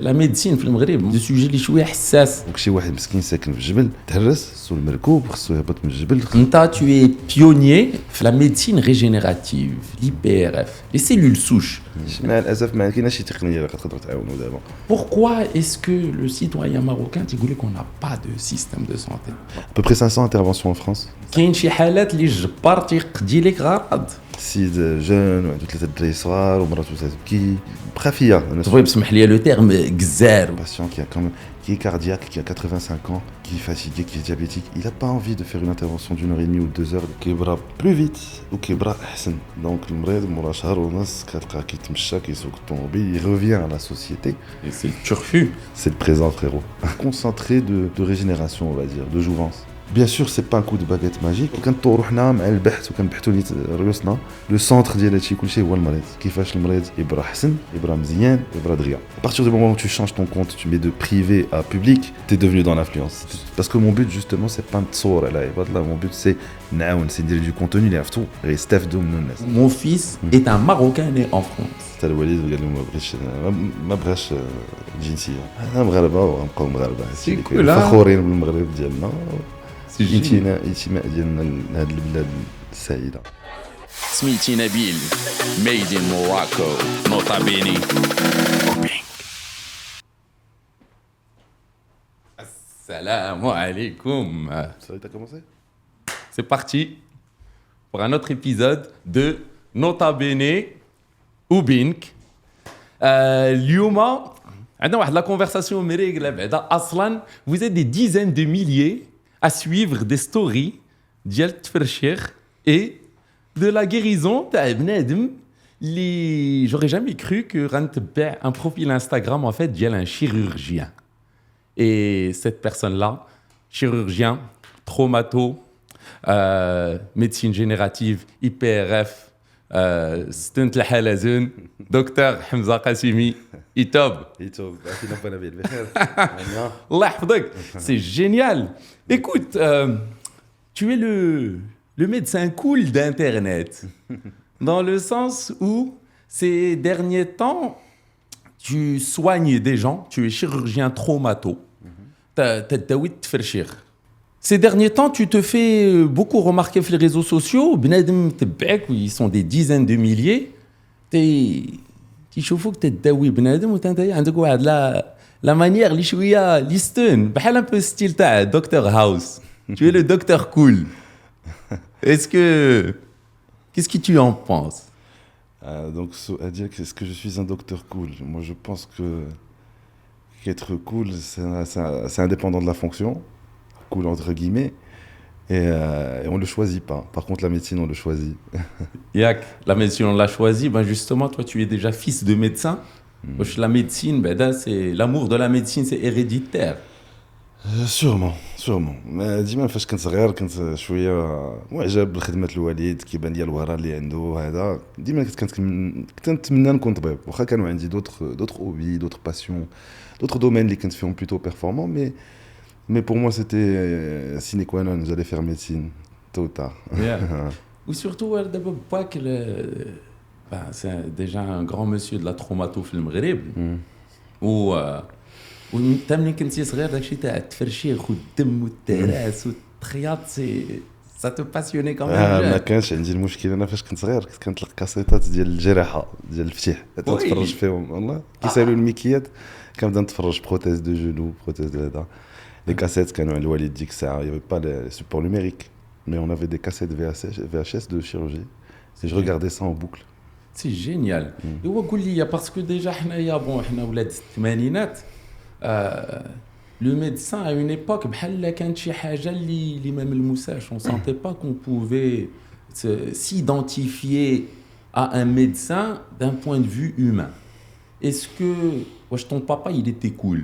La médecine في المغرب دي سوجي اللي شويه حساس. دونك شي واحد مسكين ساكن في الجبل تهرس خصو المركوب خصو يهبط من الجبل. انت tu es pionnier في la médecine régénérative, l'IPRF, les cellules souches. مع الاسف ما كايناش شي تقنيه اللي تقدر تعاونوا دابا. Pourquoi est-ce que le citoyen marocain تيقول لك on n'a pas de système de santé? À peu près 500 interventions en France. كاين شي حالات اللي الجبار تيقضي لك غرض. سيد جون وعنده 3 الدراري صغار ومراته تبكي بقى فيا. تبغي بسمح لي لو تيرم غزار. Patient qui a quand même qui est cardiaque, qui a 85 ans, qui est fatigué, qui est diabétique, il n'a pas envie de faire une intervention d'une heure et demie ou 2 heures qui ira plus vite ou qui ira أحسن. Donc المريض مورا شهر ونص كتلقاه كيتمشى كيسوق الطوموبيل, il revient à la société. Et c'est le turfu. C'est le présent frérot. Concentré de régénération on va dire, de jouvence. Bien sûr, c'est pas un coup de baguette magique. كنطوروا حنا مع البحث وكنبحثوا ريوسنا لو سونتر ديال هادشي كلشي هو المريض. كيفاش المريض يبرى حسن, يبرى مزيان, يبرى دغيا. À partir du moment où tu changes ton compte, tu mets de privé à public, t'es devenu dans l'influence. Parce que mon but justement, c'est pas de تصور على عباد الله. Mon but c'est نعاون, c'est dire du contenu اللي عرفتو غيستافدوا منه الناس. Mon fils est un Marocain né en France. حتى الوالد قال له ما بغاش الجنسيه. حنا مغاربه وغنبقاو مغاربه. سي كول فخورين بالمغرب ديالنا. سي انتماء ديالنا لهاد البلاد السعيده. سميتي نبيل made in Morocco nota bene. Assalamu alaikum. Ça y est, t'as commencé? C'est parti pour un autre épisode de Nota Bene ou Bink. اليوم عندنا واحد la conversation مريقلة بعدا أصلا vous êtes des dizaines de milliers à suivre des stories ديال التفرشيخ et de la guérison تاع بنادم اللي j'aurais jamais cru que غنتبع un profil Instagram en fait ديال un chirurgien. Et cette personne-là, chirurgien, traumato, médecine générative, IPRF, ستنت الحلزون, docteur Hamza Qassimi, ITOB. يتوب عرفتي نبا نبيل بخير. Allah يحفظك. C'est génial. Écoute, tu es le médecin cool d'Internet. Dans le sens où, ces derniers temps, tu soignes des gens, tu es chirurgien traumato. تداوي التفرشيخ. Ces derniers temps, tu te fais beaucoup remarquer sur les réseaux sociaux. بنادم تبعك, ils sont des dizaines de milliers. تيشوفوك تداوي بنادم وانت عندك واحد la manière اللي شويه اللي ستون بحال un peu style تاع Dr House. Tu es le docteur cool. Qu'est-ce que tu en penses? Donc à dire que est-ce que je suis un docteur cool? Moi je pense que qu'être cool c'est indépendant de la fonction. Cool entre guillemets et on le choisit pas. Par contre la médecine on le choisit. Yak, la médecine on l'a choisi. Ben justement toi tu es déjà fils de médecin. La médecine, c'est l'amour de la médecine, c'est héréditaire. sûrement ما ديما فاش كنت صغير كنت شويه معجب بخدمه الوالد كيبان لي الورا اللي عنده هذا ديما كنت نتمنى نكون طبيب واخا كانوا عندي d'autres hobbies d'autres passions d'autres domaines اللي كنت فيهم plutôt performant mais pour moi c'était sine qua non j'allais faire médecine tôt ou tard. Yeah. Ou surtout d'abord pas que c'est déjà un grand monsieur de la traumato في المغرب وانت ملي كنتي صغير داكشي تاع التفرشيخ والدم والتراس والتخياط ça te passionnait quand même. ما كانش عندي المشكل انا فاش كنت صغير كنت كنطلق كاسيطات ديال الجراحه ديال الفتيح نتفرج فيهم والله كيسالوا الميكيات كنبدا نتفرج بروتيز دو جونو بروتيز دو هذا لي كاسيت كانوا عند الوالد ديك الساعه يافي با لي سوبور نوميريك mais on avait des cassettes VHS de chirurgie et je regardais ça en boucle. C'est génial. هو قول لي parce que déjà حنايا bon حنا ولاد الثمانينات le médecin à une époque بحال كانت شي حاجه اللي ما ملموساش on sentait pas qu'on pouvait s'identifier à un médecin d'un point de vue humain. Est-ce que واش ton papa il était cool?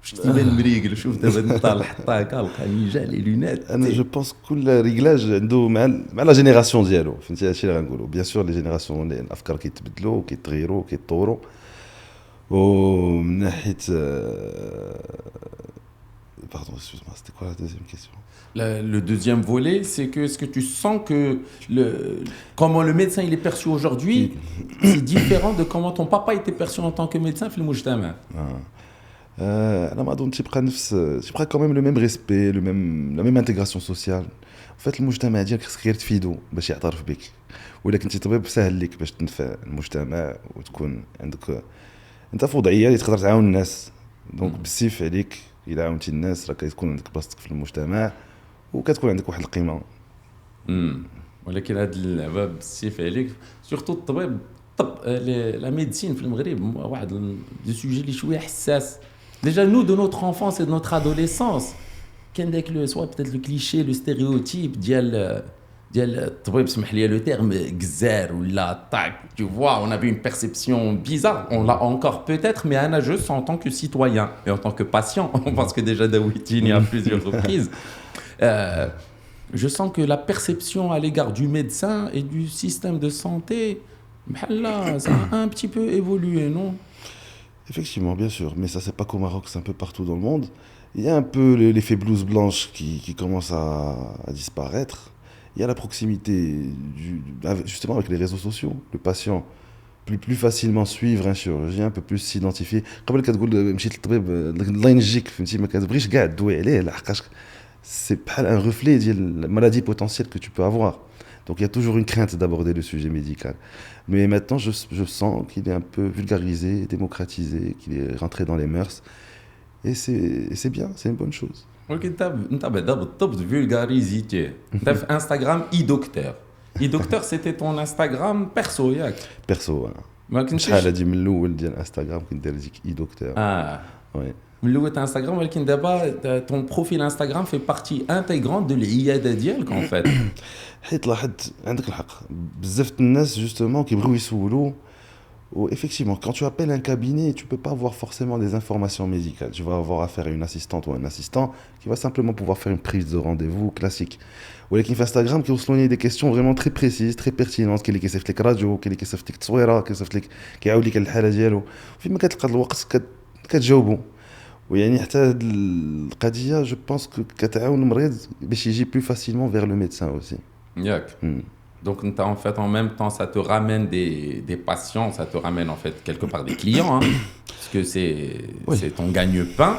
شتي بان مريقل شوف دابا نطلع حتى هكا لقى نيجا لي لونات. انا جو بونس كل ريغلاج عنده مع لا جينيراسيون ديالو فهمتي هادشي اللي غنقولوا بيان سور لي جينيراسيون الافكار كيتبدلوا وكيتغيروا وكيتطوروا ومن ناحيه Pardon, excuse-moi, c'était quoi la deuxième question? Le deuxième volet, c'est que est-ce que tu sens que comment le médecin il est perçu aujourd'hui, c'est différent de comment ton papa était perçu en tant que médecin في المجتمع. انا ما اظن تيبقى quand même le même respect, la même intégration sociale. En fait المجتمع ديالك خصك غير تفيدو باش يعترف بك. ولا كنتي طبيب سهل لك باش تنفع المجتمع وتكون عندك انت في وضعيه اللي تقدر تعاون الناس. دونك بالسيف عليك الا عاونتي الناس راه كتكون عندك بلاصتك في المجتمع وكتكون عندك واحد القيمه. ولكن هاد اللعبه بالسيف عليك سورتو الطبيب لا ميديسين في المغرب واحد دو سوجي اللي شويه حساس. Déjà, nous, de notre enfance et de notre adolescence, soit peut-être le cliché, le stéréotype, le terme gzer ou la tac, tu vois, on avait une perception bizarre, on l'a encore peut-être, mais Anna, juste en tant que citoyen et en tant que patient, parce que déjà Dawitini à plusieurs reprises, je sens que la perception à l'égard du médecin et du système de santé, ça a un petit peu évolué, non? Effectivement, bien sûr, mais ça c'est pas qu'au Maroc, c'est un peu partout dans le monde. Il y a un peu l'effet blouse blanche qui commence à disparaître. Il y a la proximité justement avec les réseaux sociaux. Le patient plus facilement suivre un chirurgien, peut plus s'identifier. قبل كتقول مشيت للطبيب الله ينجيك فهمتي ما كتبغيش كاع تدوي عليه لحقاش c'est بحال un reflet ديال la maladie potentielle que tu peux avoir. Donc il y a toujours une crainte d'aborder le sujet médical. Mais maintenant, je sens qu'il est un peu vulgarisé, démocratisé, qu'il est rentré dans les mœurs. Et c'est bien, c'est une bonne chose. ولكن انت بعدا بالضبط فولغاريزيتي انت في انستغرام اي دكتور سيتي طون انستغرام بيرسو ياك بيرسو ما كنتش شحال هادي من الاول ديال انستغرام كنت داير ديك اي دكتور وي من الاول تاع انستغرام ولكن دابا طون بروفيل انستغرام في بارتي انتيغرونت دو العياده ديالك ان فيت حيت لاحظت عندك الحق بزاف الناس جوستومون كيبغيو يسولوا. Effectivement, quand tu appelles un cabinet, tu ne peux pas avoir forcément des informations médicales. Tu vas avoir affaire à une assistante ou un assistant qui va simplement pouvoir faire une prise de rendez-vous classique. Ou avec Instagram qui ont des questions vraiment très précises, très pertinentes. Quel est le radio, quel est le تصويرة, quel est الحالة ديالو. فيما كتلقى الوقت كتجاوبوا. ويعني حتى هاد القضية je pense que كتعاون المريض باش يجي plus facilement vers le médecin aussi. ياك. Donc, en fait, en même temps, ça te ramène des patients, ça te ramène en fait quelque part des clients, hein, parce que c'est ton gagne-pain.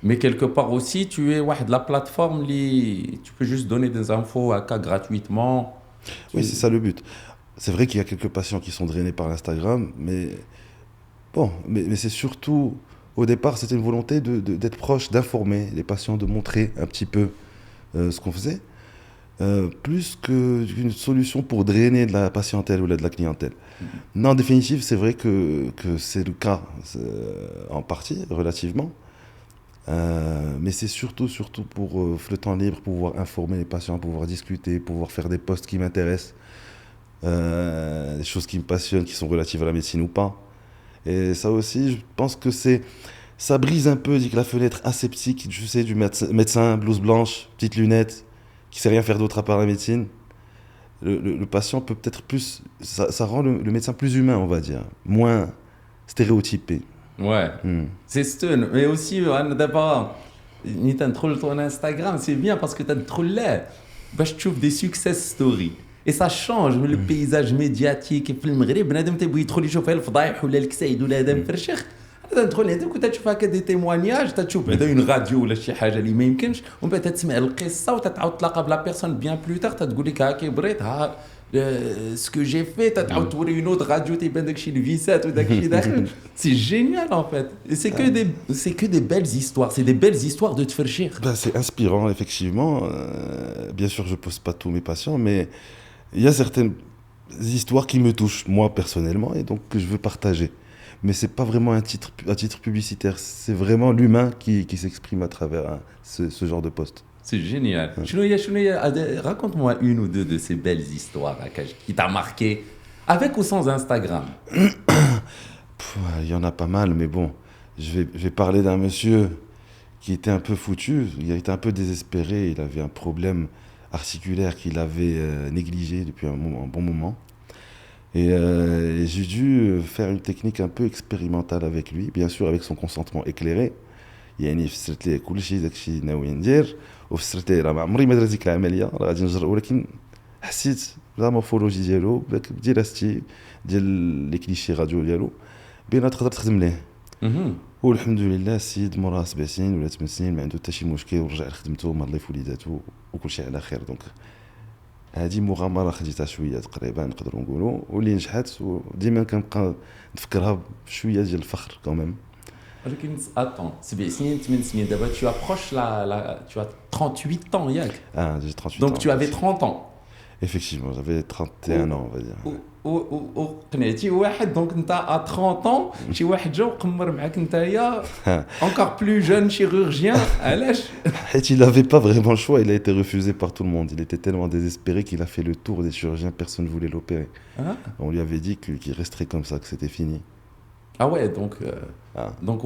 Mais quelque part aussi, tu es de la plateforme, tu peux juste donner des infos à cas gratuitement. Oui, c'est ça le but. C'est vrai qu'il y a quelques patients qui sont drainés par l'Instagram, mais bon, mais c'est surtout, au départ, c'était une volonté d'être proche, d'informer les patients, de montrer un petit peu ce qu'on faisait. Plus qu'une solution pour drainer de la patientèle ou de la clientèle. Non, en définitive, c'est vrai que c'est le cas en partie, relativement. Mais c'est surtout pour le temps libre, pouvoir informer les patients, pouvoir discuter, pouvoir faire des posts qui m'intéressent, des choses qui me passionnent, qui sont relatives à la médecine ou pas. Et ça aussi, je pense que ça brise un peu la fenêtre aseptique, je sais, du médecin, blouse blanche, petites lunettes, qui sait rien faire d'autre à part la médecine. Le patient peut peut-être plus... Ça rend le médecin plus humain, on va dire. Moins stéréotypé. Ouais. C'est stun. Mais aussi, d'abord, ton Instagram, c'est bien parce que tu as trop l'air. Tu trouves des success stories. Et ça change le paysage médiatique. في المغرب بنادم تيبغي يدخل يشوف الفضايح ولا الكسايد ولا هذا مفرشخ. تدخل هذاك وتشوف هكا دي تيموانياج تشوف بعدا اون راديو ولا شي حاجه اللي ما يمكنش ومن بعد تسمع القصه وتتعاود تلاقى بلا بيرسون بيان بلو تار تقول لك ها كي بريت ها سكو جي في تتعاود توري اون اوت راديو تيبان داكشي الفيسات وداكشي داخل سي جينيال ان فيت سي كو دي بيلز هيستوار سي دي بيلز هيستوار دو تفرشيخ. C'est inspirant effectivement. Bien sûr je pose pas tous mes patients mais il y a certaines histoires qui me touchent moi personnellement et donc que je veux partager. Mais c'est pas vraiment un titre publicitaire, c'est vraiment l'humain qui s'exprime à travers ce genre de poste. C'est génial. Raconte-moi une ou deux de ces belles histoires qui t'a marqué, avec ou sans Instagram. Il y en a pas mal, mais bon, je vais parler d'un monsieur qui était un peu foutu, il était un peu désespéré, il avait un problème articulaire qu'il avait négligé depuis un bon moment. Et j'ai dû faire une technique un peu expérimentale avec lui, bien sûr avec son consentement éclairé. يعني فسرت ليه كل شيء داكشي ناوي ندير وفسرت ليه راه ما عمري ما درت ديك العمليه راه غادي نجرب ولكن حسيت بلا مورفولوجي ديالو بدراستي ديال لي كليشي راديو ديالو بين تقدر تخدم ليه والحمد لله السيد مورا 7 سنين ولا 8 سنين ما عنده حتى شي مشكل ورجع لخدمته مرضي في وليداتو وكل شيء على خير دونك هذه مغامره خديتها شويه تقريبا نقدروا نقولوا واللي نجحت وديما كنبقى نفكرها بشويه ديال الفخر كمان. ولكن attends 7 سنين 8 سنين دابا tu approches tu as 38 ans ياك j'ai 38 donc ans. tu avais 30 ans Effectivement, j'avais 31 ans, on va dire. وقنعتي واحد دونك انت ا 30 ans شي واحد جا وقمر معاك نتايا encore plus jeune chirurgien علاش Il n'avait pas vraiment le choix, il a été refusé par tout le monde. Il était tellement désespéré qu'il a fait le tour des chirurgiens, personne ne voulait l'opérer. On lui avait dit qu'il resterait comme ça, que c'était fini. ah ouais donc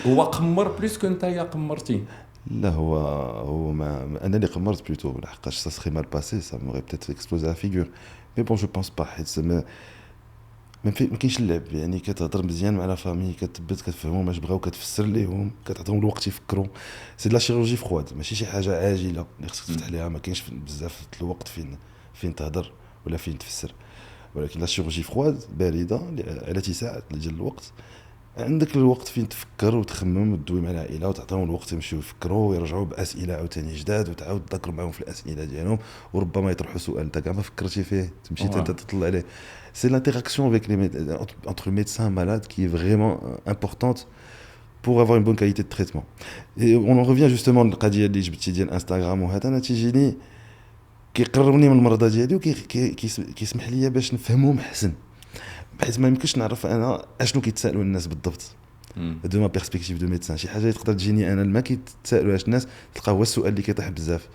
هو قمر بلوس كو نتايا قمرتي. لا هو ما انا اللي قمرت بلوتو لحقاش ça serait mal passé, ça m'aurait peut-être explosé la figure. Mais bon, je pense pas حيت ما كاينش اللعب يعني كتهضر مزيان مع لا فامي كتثبت كتفهموا واش بغاو كتفسر ليهم كتعطيهم الوقت يفكروا. سي لا شيروجي فرواد ماشي شي حاجه عاجله اللي خصك تفتح عليها ما كاينش بزاف الوقت فين تهضر ولا فين تفسر. ولكن لا شيروجي فرواد بارده على تساعد ديال الوقت عندك الوقت فين تفكر وتخمم وتدوي مع العائله وتعطيهم الوقت يمشيو يفكروا ويرجعوا باسئله عاوتاني جداد وتعاود تذكر معاهم في الاسئله ديالهم وربما يطرحوا سؤال انت كاع ما فكرتي فيه تمشي انت تطلع عليه. سي l'interaction avec entre le médecin et malade qui est vraiment importante pour avoir une bonne qualité de traitement. Et on en revient justement للقضيه اللي جبتي ديال انستغرام وهذا انا تيجيني كيقربني من المرضى ديالي وكيسمح لي باش نفهمهم احسن بحيث ما يمكنش نعرف انا اشنو كيتسالوا الناس بالضبط دو ما بيرسبكتيف دو ميدسان. شي حاجه تقدر تجيني انا ما كيتسالوهاش الناس تلقى هو السؤال اللي كيطيح بزاف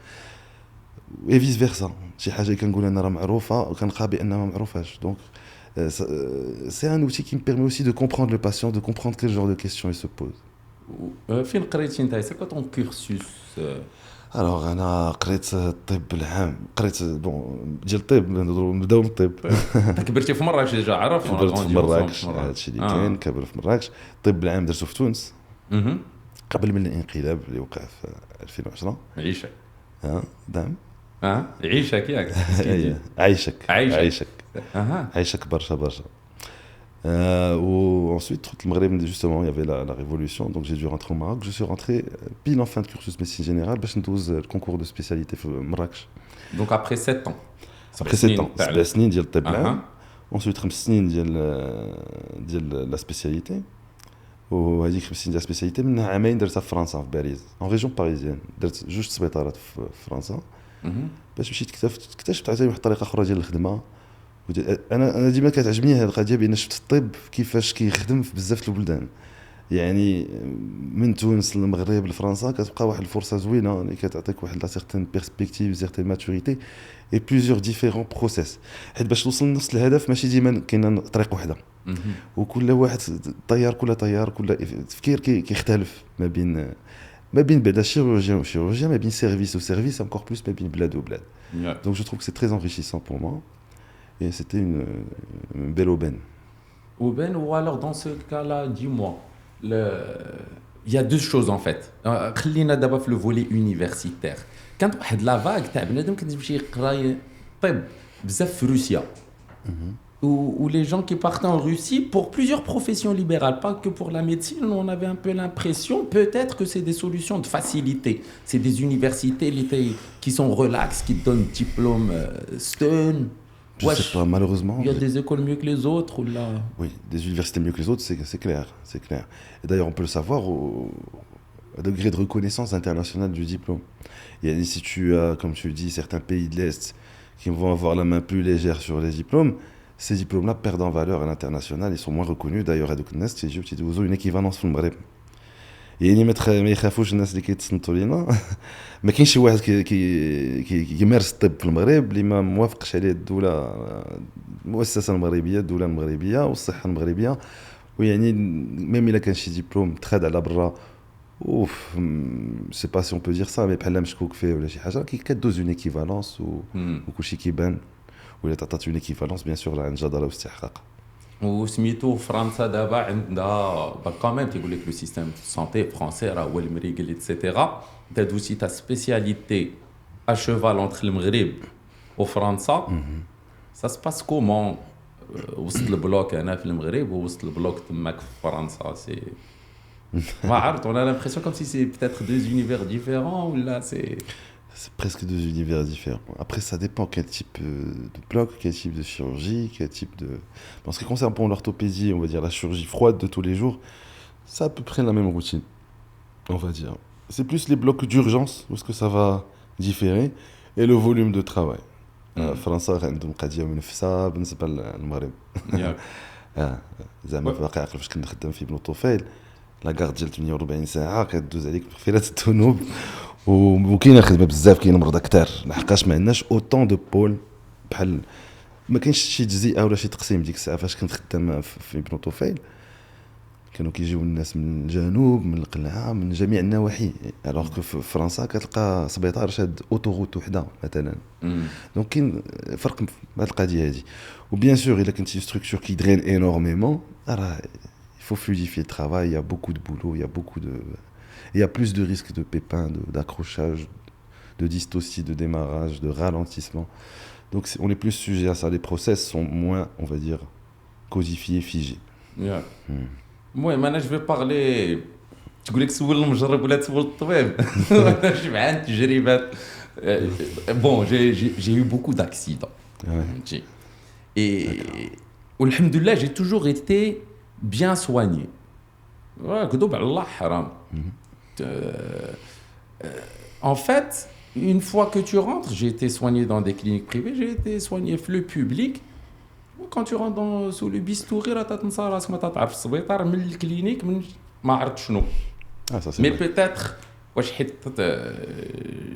اي فيس فيرسا. شي حاجه كنقول انا راه معروفه وكنلقى بانها ما معروفاش. دونك سي ان اوتي كي مبيرمي اوسي دو كومبروندر لو باسيون دو كومبروندر كيل جور دو كيسيون il se pose. فين قريتي نتايا سي كو طون كورسوس؟ الوغ انا قريت الطب العام قريت بون ديال الطب نبداو من الطب. كبرتي في مراكش ديجا عرف كبرت في مراكش هادشي اللي كاين كبر في مراكش. الطب العام درتو في تونس قبل من الانقلاب اللي وقع في 2010. عيشك نعم عيشك ياك عيشك برشا ou ensuite le Maghreb justement il y avait la révolution donc j'ai dû rentrer au Maroc. Je suis rentré pile en fin de cursus médecine générale باش ندوز le concours de spécialité في مراكش. Donc après 7 ans 7 سنين ديال الطب العام ensuite 5 سنين ديال la spécialité وهذيك 5 سنين ديال la spécialité منها عامين درتها في فرنسا في باريس en région parisienne. درت 2 سبيطارات في فرنسا باش مشيت اكتشفت عاوتاني واحد الطريقه اخرى ديال الخدمه. انا ديما كتعجبني هذه القضيه بان شفت الطب كيفاش كيخدم في بزاف البلدان يعني من تونس للمغرب لفرنسا كتبقى واحد الفرصه زوينه اللي كتعطيك واحد لا سيغتين بيرسبكتيف سيغتين ماتوريتي اي بليزيور ديفيرون بروسيس حيت باش توصل لنفس الهدف ماشي ديما كاينه طريق واحده وكل واحد كل تفكير كيختلف ما بين بعدا شيروجيان وشيروجيان ما بين سيرفيس وسيرفيس انكور بلوس ما بين بلاد وبلاد. دونك جو تروف كو سي تري انريشيسون بور موا et c'était une belle aubaine. Aubaine ou alors dans ce cas-là dis-moi il y a deux choses en fait. خلينا دابا في le volet universitaire. كانت واحد لا فاغ تاع بنادم كتمشي يقرا طب بزاف في روسيا où les gens qui partaient en Russie pour plusieurs professions libérales, pas que pour la médecine, on avait un peu l'impression peut-être que c'est des solutions de facilité. C'est des universités qui sont relax, qui donnent diplôme Stern. Je sais pas, malheureusement. Il y a des écoles mieux que les autres ou là. Oui, des universités mieux que les autres, c'est clair. Et d'ailleurs, on peut le savoir au degré de reconnaissance internationale du diplôme. Et si tu as, comme tu dis, certains pays de l'Est qui vont avoir la main plus légère sur les diplômes, ces diplômes-là perdent en valeur à l'international, ils sont moins reconnus. D'ailleurs, à Douknes, ils ont une équivalence في المغرب. يعني ما يخافوش الناس اللي كيتصنتوا لينا ما كاينش شي واحد كيمارس الطب في المغرب اللي ما موافقش عليه الدوله المؤسسه المغربيه الدوله المغربيه والصحه المغربيه. ويعني ميم الا كان شي ديبلوم تخاد على برا اوف سي با سي اون بو دير سا مي بحال مشكوك فيه ولا شي حاجه كدوز اون ايكيفالونس وكلشي كيبان ولا تعطات اون ايكيفالونس بيان سور عن جداره واستحقاق. وسميتو فرنسا دابا عندها كاميم تيقول لك لو سيستيم دو سونتي فرونسي راه هو المريقل ايتترا. انت دوزتي تا سبيسياليتي ا شوفال اونتر المغرب وفرنسا. سا سباس كومون وسط البلوك هنا في المغرب ووسط البلوك تماك في فرنسا؟ سي ما عرفت. on a l'impression comme si c'est peut-être deux univers différents ou là c'est C'est presque deux univers différents. Après, ça dépend quel type de bloc, quel type de chirurgie, quel type de... En ce qui concerne pour l'orthopédie, on va dire la chirurgie froide de tous les jours, c'est à peu près la même routine, on va dire. C'est plus les blocs d'urgence, où est-ce que ça va différer, et le volume de travail. France عندهم قضيه منافسه بالنسبه للمغرب. زعما في الواقع فاش كنت خدام في بنو طفيل لاكارد ديال 48 ساعه كدوز عليك بخيرات الذنوب. وكاينه خدمه بزاف، كاين مرضى كثار لحقاش ما عندناش اوطون دو بول بحال ما كاينش شي تجزئه ولا شي تقسيم. ديك الساعه فاش كنت خدام في بنو طفيل كانوا كيجيو الناس من الجنوب من القلعه من جميع النواحي، الوغ كو في فرنسا كتلقى سبيطار شاد اوتوغوت وحده مثلا. دونك كاين فرق في هذه القضيه هذه. وبيان سور الا كنتي ستركتور كي درين انورميمون راه il faut fluidifier le travail, il y a beaucoup de boulot, il y a plus de risques de pépins, d'accrochage, de dystocie, de démarrage, de ralentissement. Donc on est plus sujet à ça. Les process sont moins, on va dire, codifiés, figés. المهم انا جو بارلي تقول لك سول المجرب ولا تسول الطبيب. انا جمعان تجربات. بون j'ai eu beaucoup d'accidents. Et والحمد لله j'ai toujours été bien soigné. كذوب على الله حرام. En fait, une fois que tu rentres, j'ai été soigné dans des cliniques privées, j'ai été soigné في le public. Quand tu rentres sous le bistouri, راه تتنسى راسك ما تعرف السبيطار من الكلينيك من ما عرفت شنو. Mais peut-être واش حيت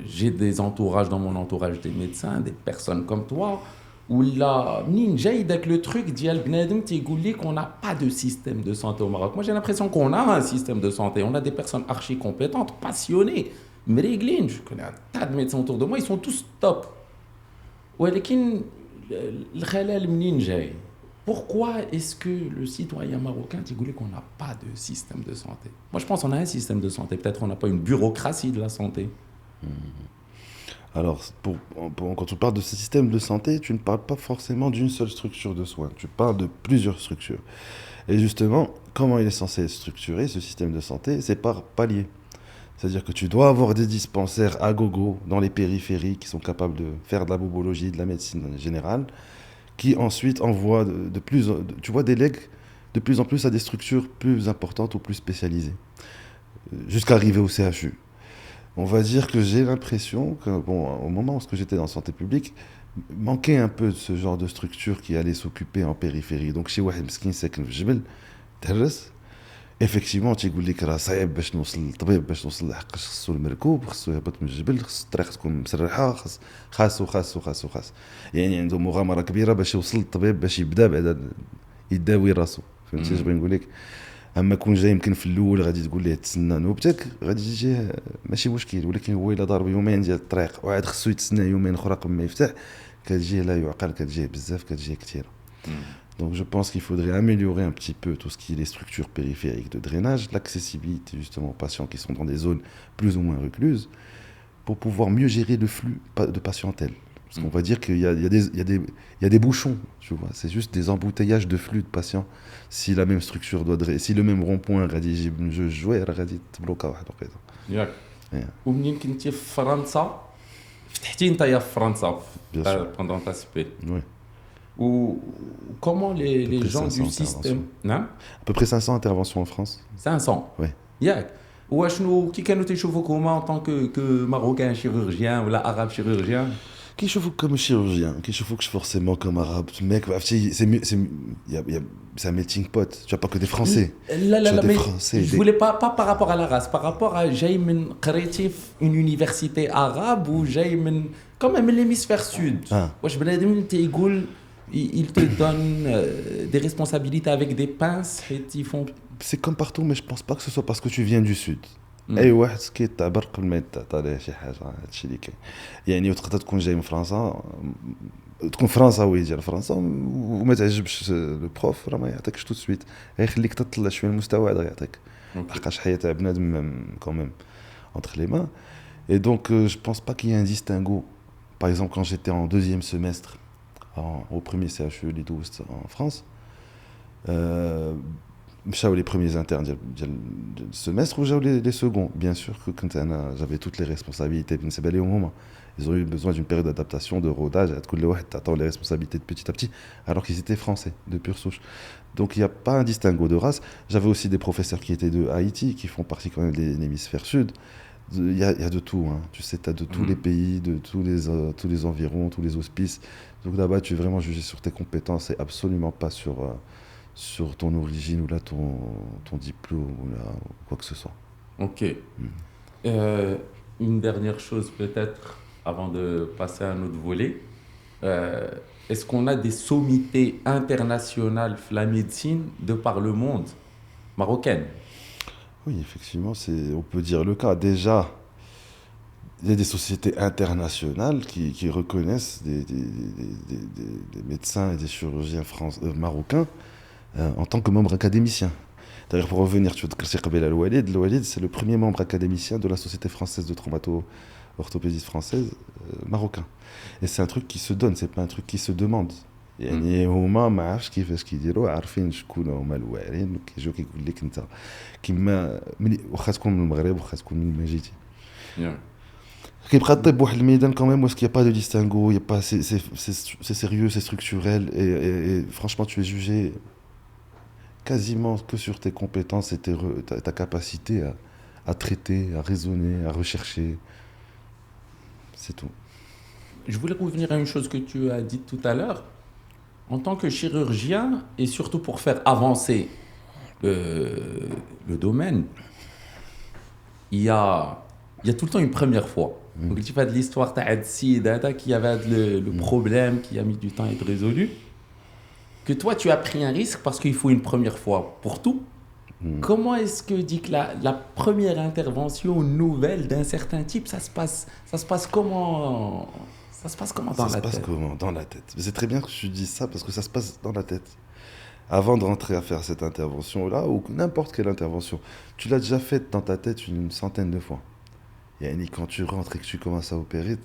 j'ai des entourages dans mon entourage des médecins, des personnes comme toi. ولا منين جاي داك لو تروك ديال بنادم تيقول لك on n'a pas de système de santé au Maroc. Moi j'ai l'impression qu'on a un système de santé, on a des personnes archi compétentes, passionnées, مريقلين. Je connais un tas de médecins autour de moi, ils sont tous top. ولكن الخلل منين جاي؟ Pourquoi est-ce que le citoyen marocain تيقول لك on n'a pas de système de santé? Moi je pense qu'on a un système de santé, peut-être on n'a pas une bureaucratie de la santé. Alors, quand tu parles de ce système de santé, tu ne parles pas forcément d'une seule structure de soins, tu parles de plusieurs structures. Et justement, comment il est censé être structuré, ce système de santé? C'est par palier. C'est-à-dire que tu dois avoir des dispensaires à gogo dans les périphéries qui sont capables de faire de la bobologie, de la médecine générale, qui ensuite envoient tu vois, délèguent de plus en plus à des structures plus importantes ou plus spécialisées, jusqu'à arriver au CHU. On va dire que j'ai l'impression que, bon, au moment où j'étais dans la santé publique, manquait un peu de ce genre de structure qui allait s'occuper en périphérie. Donc, chez Wahed Mskin Sakin في جبل تهرس effectivement تيقول لك راه صعيب باش نوصل للطبيب باش نوصل لحقاش خصو المركوب خصو يهبط من الجبل خص الطريق تكون مسرحه خاص يعني عنده مغامره كبيره باش يوصل للطبيب باش يبدا بعدا يداوي راسو. فهمتي اش بغي نقول لك؟ اما كون جاي يمكن في الاول غادي تقول ليه تسنى نوبتك غادي تجيه ماشي مشكل، ولكن هو الا ضرب يومين ديال الطريق وعاد خصو يتسنى يومين اخرى قبل ما يفتح كتجيه لا يعقل، كتجيه بزاف، كتجيه كثير. Donc je pense qu'il faudrait améliorer un petit peu tout ce qui est les structures périphériques de drainage, l'accessibilité justement aux patients qui sont dans des zones plus ou moins recluses, pour pouvoir mieux gérer le flux de patientèle. Parce qu'on va dire qu'il y a des bouchons, tu vois, c'est juste des emboutteillages de flux de patients. Si la même structure doit si le même rond-point غادي يجيب جوج جواير غادي تبلوكا واحد وقيته. ياك. ومنين كنتي في فرنسا فتحتي انت يا في فرنسا pendant ta CP. Oui. Ou comment les gens du système... Non? À peu près 500 interventions en France. 500? Oui. ياك. واشنو كي كانوا تيشوفوك هما en tant que marocain chirurgien ولا arabe chirurgien؟ كيشوفوك comme chirurgien, كيشوفوك forcément comme arabe. Mec, c'est un melting pot. Tu n'as pas que des Français. لا mais Français, je voulais pas par rapport à la race, par rapport à جاي من قريتي في une université arabe ou جاي من quand même l'hémisphère sud. واش بنادم تيقول ils te donnent des responsabilités avec des pinces et ils font... C'est comme partout, mais je pense pas que ce soit parce que tu viens du sud. اي واحد كيتعبر قبل ما يتعطى ليه شي حاجه، هادشي اللي كاين. يعني تقدر تكون جاي من فرنسا تكون فرنساوي ديال فرنسا وما تعجبش لو بروف راه ما يعطيكش تو سويت غيخليك تطلع شويه المستوى عاد يعطيك لحقاش حياه تاع بنادم كوميم entre les mains et donc je pense pas qu'il y ait un distinguo par exemple quand j'étais en deuxième semestre au premier CHU les 12 en France مشاو les premiers internes ديال السمestre وجاو les seconds bien sûr que quand j'avais toutes les responsabilités بالنسبه ليهم هما ils ont eu besoin d'une période d'adaptation de rodage كل واحد تعطاو les responsabilités de petit à petit alors qu'ils étaient français de pure souche donc il y a pas un distinguo de race j'avais aussi des professeurs qui étaient de Haïti qui font partie quand même de l'hémisphère sud il y a de tout hein. Tu sais t'as de tous les pays de tous les environs tous les hospices donc là-bas tu es vraiment jugé sur tes compétences et absolument pas sur ton origine ou là ton diplôme ou là quoi que ce soit. Ok. Une dernière chose peut-être avant de passer à un autre volet. Est-ce qu'on a des sommités internationales de la médecine de par le monde marocaine? Oui, effectivement, on peut dire le cas. Déjà, il y a des sociétés internationales qui reconnaissent des médecins et des chirurgiens marocains en tant que membres académiciens. D'ailleurs, pour revenir, tu vois, Al-Walid, c'est le premier membre académicien de la Société française de traumato-orthopédiste française marocain. Et c'est un truc qui se donne, c'est pas un truc qui se demande. يعني هما ما عرفش كيفاش كيديروا عارفين شكون هما الواعرين وكيجيو كيقول لك انت كيما واخا تكون من المغرب واخا تكون من جيتي كيبقى الطب بواحد الميدان quand même où est-ce qu'il y a pas de distinguo il y a pas c'est sérieux c'est structurel et franchement tu es jugé quasiment que sur tes compétences et ta capacité à traiter, à raisonner, à rechercher. C'est tout. Je voulais revenir à une chose que tu as dit tout à l'heure. En tant que chirurgien, et surtout pour faire avancer le domaine, il y a tout le temps une première fois. Donc, tu fais de l'histoire qui avait le problème, qui a mis du temps à être résolu. Que toi, tu as pris un risque parce qu'il faut une première fois pour tout. Comment est-ce que dit que la première intervention nouvelle d'un certain type, ça se passe comment dans la tête? Ça se passe comment dans la tête? C'est très bien que tu dises ça parce que ça se passe dans la tête. Avant de rentrer à faire cette intervention-là ou n'importe quelle intervention, tu l'as déjà faite dans ta tête une centaine de fois. Et quand tu rentres et que tu commences à opérer,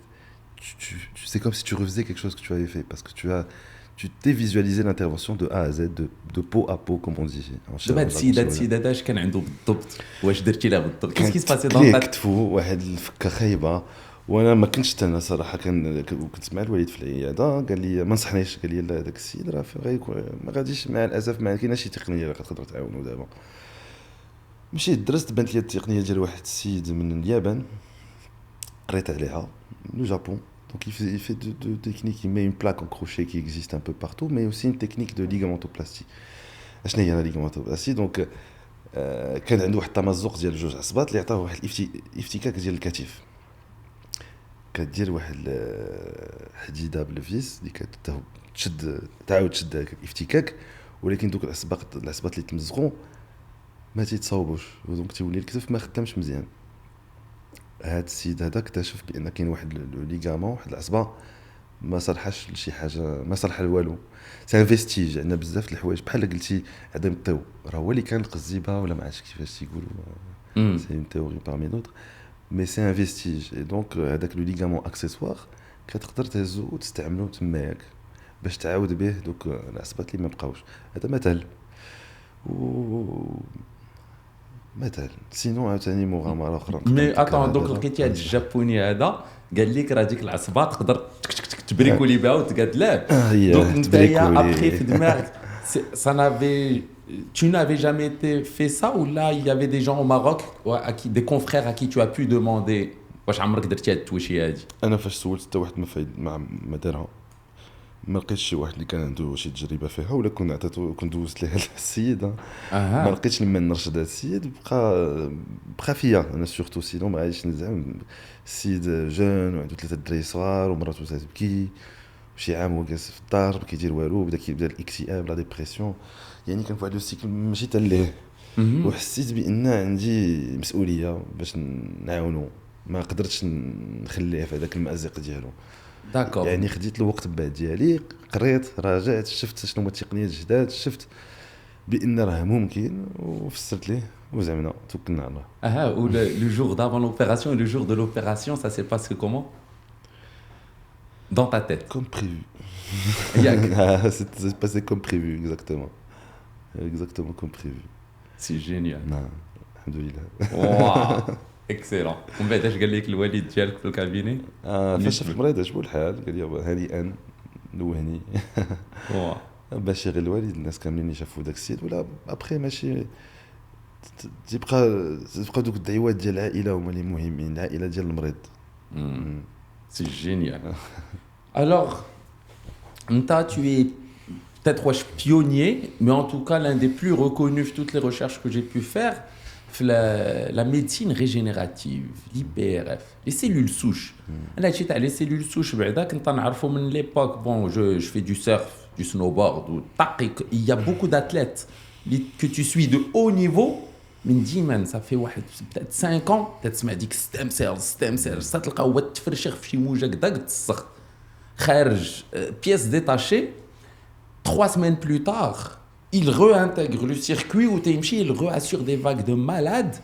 c'est comme si tu refaisais quelque chose que tu avais fait parce que tu t'es visualisé l'intervention de A à Z, de peau à peau, comme on dit. Qu'est-ce qui se passait dans ta tête? وانا ما كنتش انا صراحه كنت مع الوالد في العياده قال لي ما نصحنيش قال لي لا داك السيد راه ما غاديش مع الاسف ما كايناش شي تقنيه اللي تقدر تعاونو دابا مشيت درست بانت لي التقنيه ديال واحد السيد من اليابان قريت عليها لو جابون. Donc il fait deux techniques, il met une plaque en crochet qui existe un peu partout, mais aussi une technique de ligamentoplastie. شنو هي la ligamentoplastie? Donc كان عنده واحد التمزق ديال جوج عصبات اللي عطاه واحد الافتكاك ديال الكتف. كدير واحد الحديده بالفيس اللي تعاود تشد هذاك الافتكاك ولكن دوك العصبات اللي تمزقوا ما تيتصاوبوش دونك تيولي الكتف ما خدامش مزيان. هاد السيد هذا اكتشف بان كاين واحد لو ليغامون واحد العصبه ما صالحاش لشي حاجه ما صالحه لوالو سي ان فيستيج عندنا بزاف د الحوايج بحال قلتي عدم الطيو راه هو اللي كان القزيبه ولا ما عرفتش كيفاش تيقولوا سي اون تيوري بارمي دوطر مي سي ان فيستيج اي دونك هذاك لو ليغامون اكسسوار كتقدر تهزو وتستعملو تماك باش تعاود به دوك العصبات اللي ما بقاوش. هذا مثال مثلا سينو عاوتاني مغامره اخرى. مي اتون دوك لقيتي هاد الجابوني هذا قال لك راه ديك العصبات تقدر تبريكولي بها وتقاد دونك نتايا ابخي في دماغك ça n'avait tu n'avais jamais été fait ça ou là il y avait des gens au Maroc des confrères à qui tu as pu demander واش عمرك درتي هاد التويشيه هادي؟ انا فاش سولت حتى واحد ما دارها ما لقيتش شي واحد اللي كان عنده شي تجربه فيها ولا كنت دوزت ليه السيد ما لقيتش لما نرشد هذا السيد بقى فيا انا سورتو سينو ما غاديش نزعم السيد جون وعنده 3 دراري صغار ومراته تبكي شي عام هو جالس في الدار ما كيدير والو بدا الاكتئاب لا ديبرسيون يعني كان في واحد السيكل ماشي حتى ليه وحسيت بان عندي مسؤوليه باش نعاونو ما قدرتش نخليه في هذاك المأزق ديالو D'accord. يعني خديت الوقت بعد ديالي قريت راجعت شفت شنو هما التقنيات الجداد شفت بان راه ممكن وفسرت ليه وزعمنا توكلنا على الله. Ah, ou le jour d'avant l'opération et le jour de l'opération, ça s'est passé comment? Dans ta tête. Comme prévu. Il y a- C'est passé comme prévu exactement. Exactement comme prévu. C'est génial. Non, alhamdoulilah. واو اكسلون. ومن بعد اش قال لك الوالد ديالك في الكابيني؟ فاش شاف المريض عجبو الحال قال لي هنيئا نوهني. واو ماشي غير الوالد الناس كاملين اللي شافوا داك السيد ولا ابخي ماشي تبقى دوك الدعوات ديال العائله هما اللي مهمين العائله ديال المريض. C'est génial. Alors, Nta, tu es peut-être ouais, pionnier, mais en tout cas l'un des plus reconnus de toutes les recherches que j'ai pu faire, la médecine régénérative, l'IPRF, les cellules souches. Là, tu as les cellules souches, من l'époque, bon, je fais du surf, du snowboard, il y a beaucoup d'athlètes que tu suis de haut niveau. من ديما ça fait peut-être 5 ans تسمع ديك stem cells تلقى هو تفرشخ في شي موجه كدا تسخ خارج pièce détachée 3 semaines plus tard il réintègre le circuit où تيمشي il réassure des vagues de malades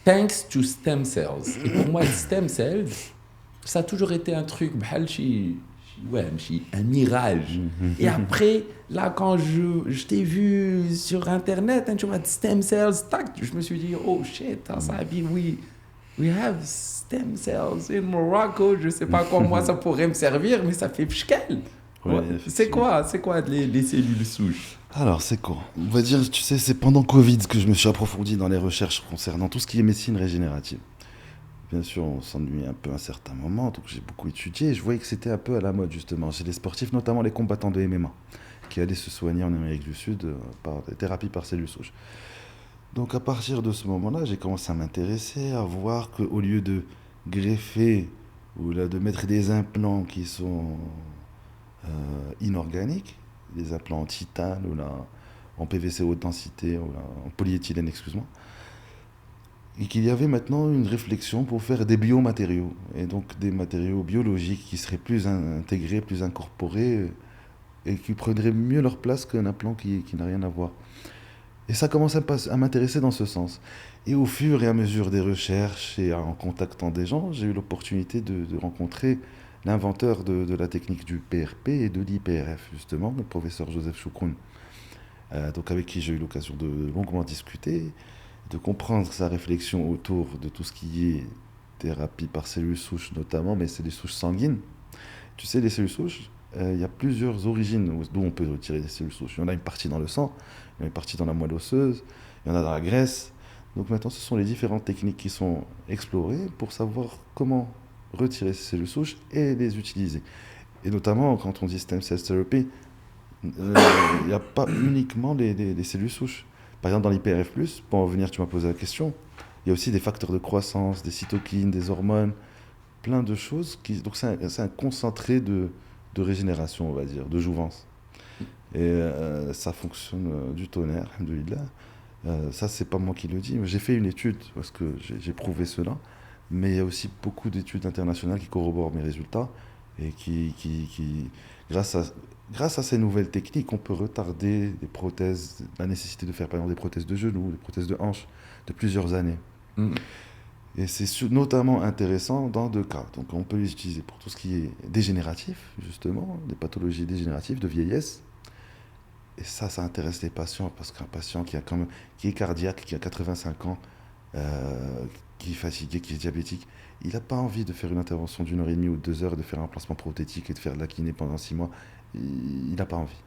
thanks to stem cells et pour moi les stem cells ça a toujours été un truc بحال شي un mirage. Et après, là, quand je t'ai vu sur Internet, tu vois, stem cells, tac, je me suis dit, oh shit, we have stem cells in Morocco. Je sais pas quoi, moi, ça pourrait me servir, mais ça fait pshkel. C'est quoi les cellules souches? Alors, c'est quoi? On va dire, tu sais, c'est pendant Covid que je me suis approfondi dans les recherches concernant tout ce qui est médecine régénérative. Bien sûr, on s'ennuie un peu à un certain moment, donc j'ai beaucoup étudié et je voyais que c'était un peu à la mode justement chez les sportifs, notamment les combattants de MMA, qui allaient se soigner en Amérique du Sud par des thérapies par cellules souches. Donc à partir de ce moment-là, j'ai commencé à m'intéresser, à voir qu'au lieu de greffer ou là, de mettre des implants qui sont inorganiques, des implants en titane ou là, en PVC haute densité ou là, en polyéthylène, excuse-moi, et qu'il y avait maintenant une réflexion pour faire des biomatériaux, et donc des matériaux biologiques qui seraient plus intégrés, plus incorporés, et qui prendraient mieux leur place qu'un implant qui n'a rien à voir. Et ça commence à m'intéresser dans ce sens. Et au fur et à mesure des recherches et en contactant des gens, j'ai eu l'opportunité de rencontrer l'inventeur de la technique du PRP et de l'IPRF, justement, le professeur Joseph Choukroun, donc avec qui j'ai eu l'occasion de longuement discuter, de comprendre sa réflexion autour de tout ce qui est thérapie par cellules souches notamment, mais c'est des souches sanguines. Tu sais, les cellules souches, il y a plusieurs origines d'où on peut retirer des cellules souches. Il y en a une partie dans le sang, il y en a une partie dans la moelle osseuse, il y en a dans la graisse. Donc maintenant, ce sont les différentes techniques qui sont explorées pour savoir comment retirer ces cellules souches et les utiliser. Et notamment, quand on dit stem cell therapy, il n'y a pas uniquement les cellules souches. Par exemple, dans l'IPRF+, pour en venir, tu m'as posé la question, il y a aussi des facteurs de croissance, des cytokines, des hormones, plein de choses. Donc c'est un concentré de régénération, on va dire, de jouvence. Et ça fonctionne du tonnerre, alhamdoulilah. Ça, c'est pas moi qui le dis. J'ai fait une étude parce que j'ai prouvé cela, mais il y a aussi beaucoup d'études internationales qui corroborent mes résultats et qui grâce à ces nouvelles techniques, on peut retarder des prothèses, la nécessité de faire par exemple des prothèses de genoux, des prothèses de hanches, de plusieurs années. Et c'est notamment intéressant dans 2 cas. Donc on peut les utiliser pour tout ce qui est dégénératif, justement, des pathologies dégénératives de vieillesse. Et ça intéresse les patients, parce qu'un patient qui est cardiaque, qui a 85 ans, qui est fatigué, qui est diabétique, il n'a pas envie de faire une intervention d'1 heure et demie ou 2 heures, de faire un placement prothétique et de faire de la kiné pendant 6 mois. Il n'a pas envie.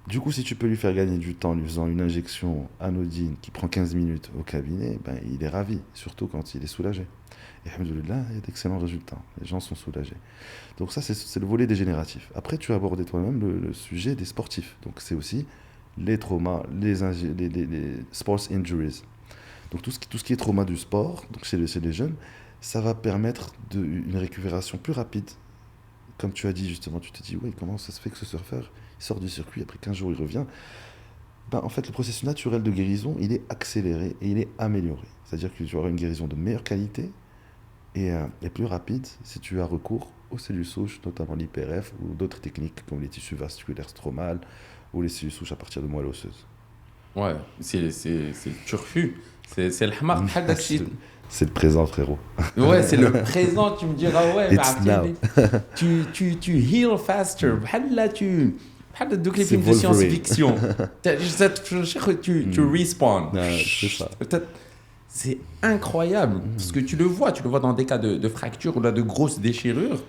Du coup, si tu peux lui faire gagner du temps en lui faisant une injection anodine qui prend 15 minutes au cabinet, ben, il est ravi, surtout quand il est soulagé. Et alhamdoulilah, il y a d'excellents résultats. Les gens sont soulagés. Donc ça, c'est le volet dégénératif. Après, tu as abordé toi-même le sujet des sportifs. Donc c'est aussi les traumas, les sports injuries. Donc tout ce qui est trauma du sport, donc chez les jeunes, ça va permettre une récupération plus rapide. Comme tu as dit justement, tu te dis, oui, comment ça se fait que ce surfeur, il sort du circuit, après 15 jours, il revient. Ben, en fait, le processus naturel de guérison, il est accéléré et il est amélioré. C'est-à-dire que tu auras une guérison de meilleure qualité et plus rapide si tu as recours aux cellules souches, notamment l'IPRF ou d'autres techniques comme les tissus vasculaires stromales ou les cellules souches à partir de moelle osseuse. Ouais, c'est le turfu. C'est le hamar بحال داكشي. C'est le présent, frérot. Ouais, c'est le présent, tu me diras, ouais, It's now. tu heal faster. بحال là, بحال دوك les C'est films de Wolverine. science-fiction. Tu respawn. Ouais, c'est ça. Peut-être- C'est incroyable, parce que tu le vois dans des cas de fractures ou là, de grosses déchirures,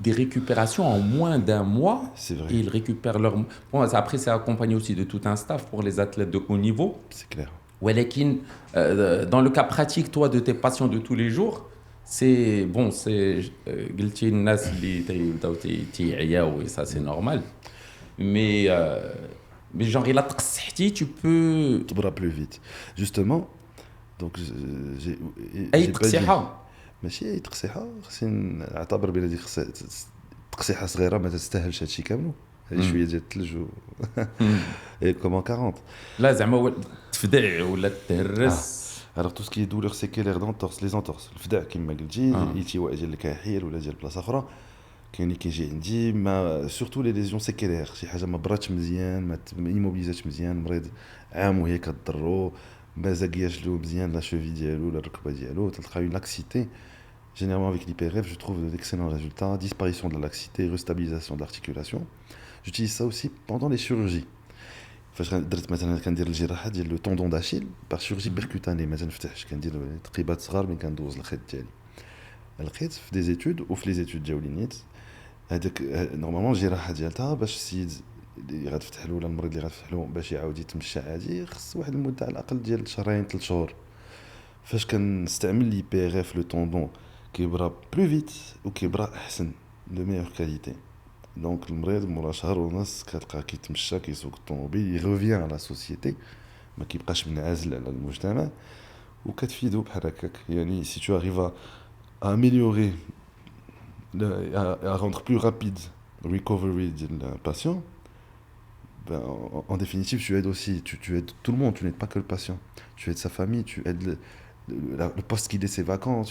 des récupérations en moins d'un mois. C'est vrai. Et ils récupèrent leur... Bon, après, c'est accompagné aussi de tout un staff pour les athlètes de haut niveau. C'est clair. ولكن dans le cas pratique toi de tes patients de tous les jours c'est bon c'est قلتي الناس اللي تيبداو تيعياو et ça c'est normal mais genre il a تقصحتي tu peux تبرا plus vite. Justement, donc j'ai اي j'ai pas dit- تقصيحه ماشي اي تقصيحه خصني نعتبر بان هذيك تقصيحه صغيره ما تستاهلش هادشي كامل هذه شويه ديال الثلج et comment 40. لا زعما تفدع ولا تهرس Alors tout ce qui est douleur séquelaire d'entorse, les entorses, الفداء كما قلتي الالتواء ديال الكاحيل ولا ديال بلاصه اخرى كاين اللي كيجي عندي ما سورتو لي ليزيون سيكيلير شي حاجه ما براتش مزيان ما ايموبيليزاتش مزيان المريض عام وهي كضرو ما زاكياش له مزيان لا شوفي ديالو ولا الركبه ديالو تلقى une laxité. Généralement avec l'IPRF je trouve d'excellents résultats, disparition de la laxité, restabilisation de l'articulation. J'utilise ça aussi pendant les chirurgies. فاش درت مثلا كندير الجراحه ديال لو طوندون داشيل باغ شيرورجي بيركوتاني ما تنفتحش كندير تقيبات صغار ملي كندوز الخيط ديالي لقيت في دي زيتود وفي لي زيتود ديالي نيت هذاك نورمالمون الجراحه ديالتها باش السيد اللي غتفتح له ولا المريض اللي غتفتح له باش يعاود يتمشى عادي خص واحد المده على الاقل ديال شهرين 3 شهور. فاش كنستعمل لي بي ار اف لو طوندون كيبرا بلو فيت وكيبرا احسن دو ميور كاليتي. دونك المريض مورا شهر ونص كتلقى كيتمشى كيسوق الطوموبيل يغوفيان على لا سوسيتي ما كيبقاش منعزل على المجتمع وكتفيدو بحال هكاك. يعني si tu arrives à améliorer à rendre plus rapide le recovery du patient, ben, en définitive tu aides aussi tu aides tout le monde, tu n'aides pas que le patient, tu aides sa famille, tu aides le poste qui laisse ses vacances,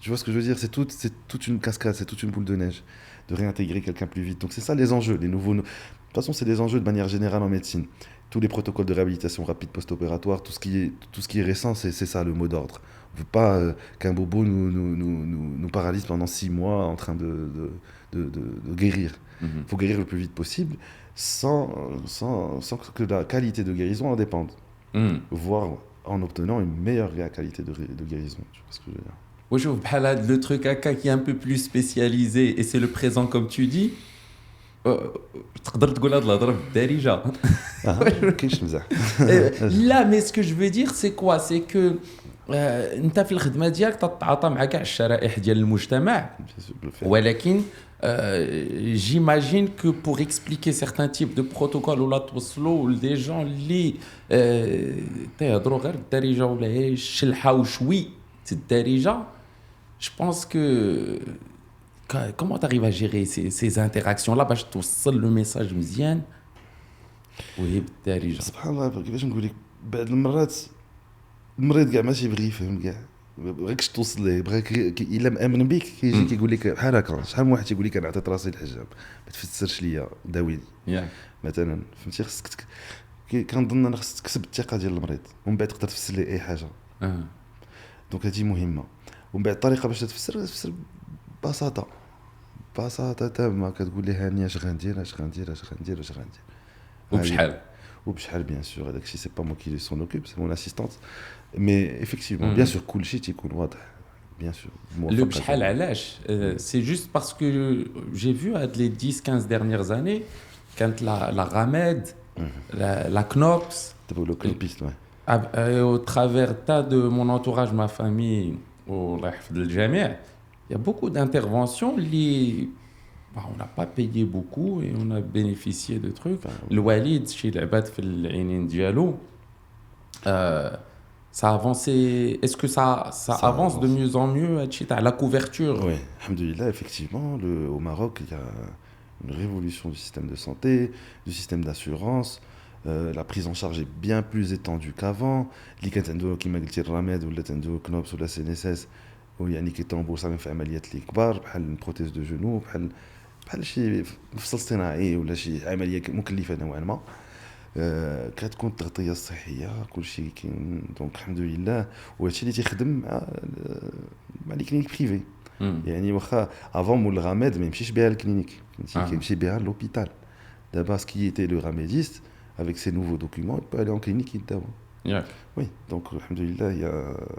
tu vois ce que je veux dire, c'est toute une cascade, c'est toute une boule de neige de réintégrer quelqu'un plus vite. Donc c'est ça les enjeux, les nouveaux. De toute façon, c'est des enjeux de manière générale en médecine. Tous les protocoles de réhabilitation rapide post-opératoire, tout ce qui est récent, c'est ça le mot d'ordre. On ne veut pas qu'un bobo nous paralyse pendant 6 mois en train de guérir. Il faut guérir le plus vite possible sans que la qualité de guérison en dépende. Voire en obtenant une meilleure qualité de guérison. Tu vois ce que je veux dire. وشوف بحال هذا le truc qui est un peu plus spécialisé et c'est le présent comme tu dis تقدر تقول هاد الهضره بالدارجه كاينش مزاح. لا mais ce que je veux dire c'est quoi c'est que انت في الخدمه ديالك تتعاطى مع كاع الشرائح ديال المجتمع ولكن j'imagine que pour expliquer certains types de protocoles ولا توصلوا لدي جون اللي تيهضروا غير بالدارجه ولا الشلحه وشوي الدارجه je pense que comment tu arrives à gérer ces interactions là باش توصل le message مزيان وهي بالدارجه. سبحان الله كيفاش نقول لك بعض المرات المريض كاع ماشي يبغي يفهم كاع ما بغاكش توصل ليه بغاك الا مامن بك كيجي كيقول لك بحال هكا شحال من واحد تيقول لك انا عطيت راسي الحجاب ما تفسرش ليا داويني مثلا فهمتي خصك كنظن انا خصك تكسب الثقه ديال المريض ومن بعد تقدر تفسر ليه اي حاجه. دونك هذه مهمه ومن بعد الطريقه باش تفسر ببساطه تامه كتقول ليه هاني اش غندير وبشحال bien sûr هذاك الشيء c'est pas moi qui s'en occupe c'est mon assistante mais effectivement bien sûr كلشي تيكون واضح bien sûr le بشحال علاش c'est juste parce que j'ai vu les 10-15 dernières années quand la RAMED la CNOPS développiste au travers de mon entourage ma famille والله يحفظ الجميع il y a beaucoup d'interventions liées. On n'a pas payé beaucoup et on a bénéficié de trucs. Le Walid, chez l'Abad في العينين ديالو, ça a avancé. Est-ce que ça avance de mieux en mieux à la couverture? Oui, alhamdoulilah, effectivement. Au Maroc, il y a une révolution du système de santé, du système d'assurance. La prise en charge est bien plus étendue qu'avant. اللي كانت عنده كيما قلتي الرماد ولا عنده كنوبس ولا CNSS ويعني كيطلبوا صافي في عمليات اللي كبار بحال بروتيز دو جونو بحال شي مفصل اصطناعي ولا شي عمليه مكلفه نوعا ما. كتكون التغطيه الصحيه كلشي كاين دونك الحمد لله. وهادشي اللي تيخدم مع لي كلينيك بريفي. يعني واخا افون مول الغاميد ما يمشيش بها للكلينيك كيمشي بها للوبيتال. دابا سكي ايتي لو غاميديست avec ces nouveaux documents il peut aller en clinique يداوى. Oui, donc alhamdoulilah,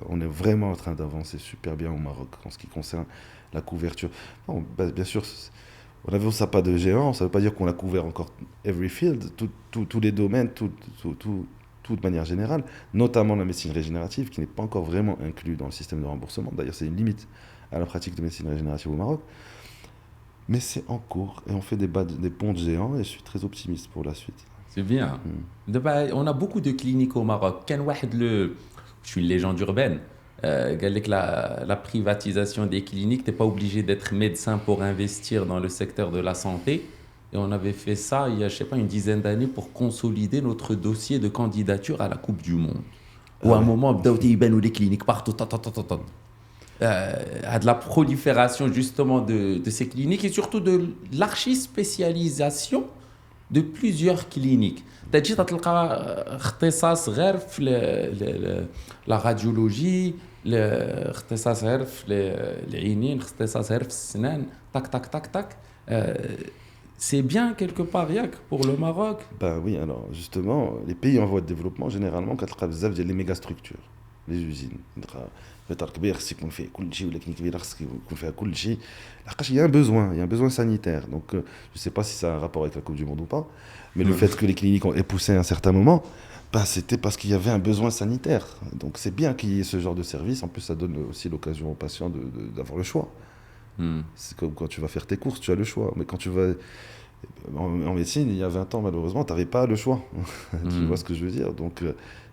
on est vraiment en train d'avancer super bien au Maroc en ce qui concerne la couverture. Bon, bien sûr, on n'avait ça pas de géant, ça ne veut pas dire qu'on a couvert encore every field, tous les domaines, tout de manière générale, notamment la médecine régénérative qui n'est pas encore vraiment inclus dans le système de remboursement. D'ailleurs, c'est une limite à la pratique de médecine régénérative au Maroc. Mais c'est en cours et on fait des ponts de géants et je suis très optimiste pour la suite. C'est bien. On a beaucoup de cliniques au Maroc. Je suis une légende urbaine. Avec la privatisation des cliniques, tu n'es pas obligé d'être médecin pour investir dans le secteur de la santé. Et on avait fait ça il y a, je sais pas, une dizaine d'années pour consolider notre dossier de candidature à la Coupe du Monde. Où à un moment, les cliniques partout. De la prolifération justement de ces cliniques et surtout de l'archi-spécialisation de plusieurs cliniques. تجي تلقى اختصاص غير في la radiologie, اختصاص غير في العينين, اختصاص غير في السنان, tac. C'est bien quelque part, Yak, pour le Maroc. Ben oui, alors justement, les pays en voie de développement, généralement, quand ils ont les mégastructures, les usines. Il y a un besoin sanitaire. Donc, je ne sais pas si ça a un rapport avec la Coupe du Monde ou pas, mais le fait que les cliniques ont époussé à un certain moment, c'était parce qu'il y avait un besoin sanitaire. Donc, c'est bien qu'il y ait ce genre de service. En plus, ça donne aussi l'occasion aux patients d'avoir le choix. C'est comme quand tu vas faire tes courses, tu as le choix. Mais quand tu vas en médecine, il y a 20 ans, malheureusement, tu n'avais pas le choix. Tu vois ce que je veux dire? Donc,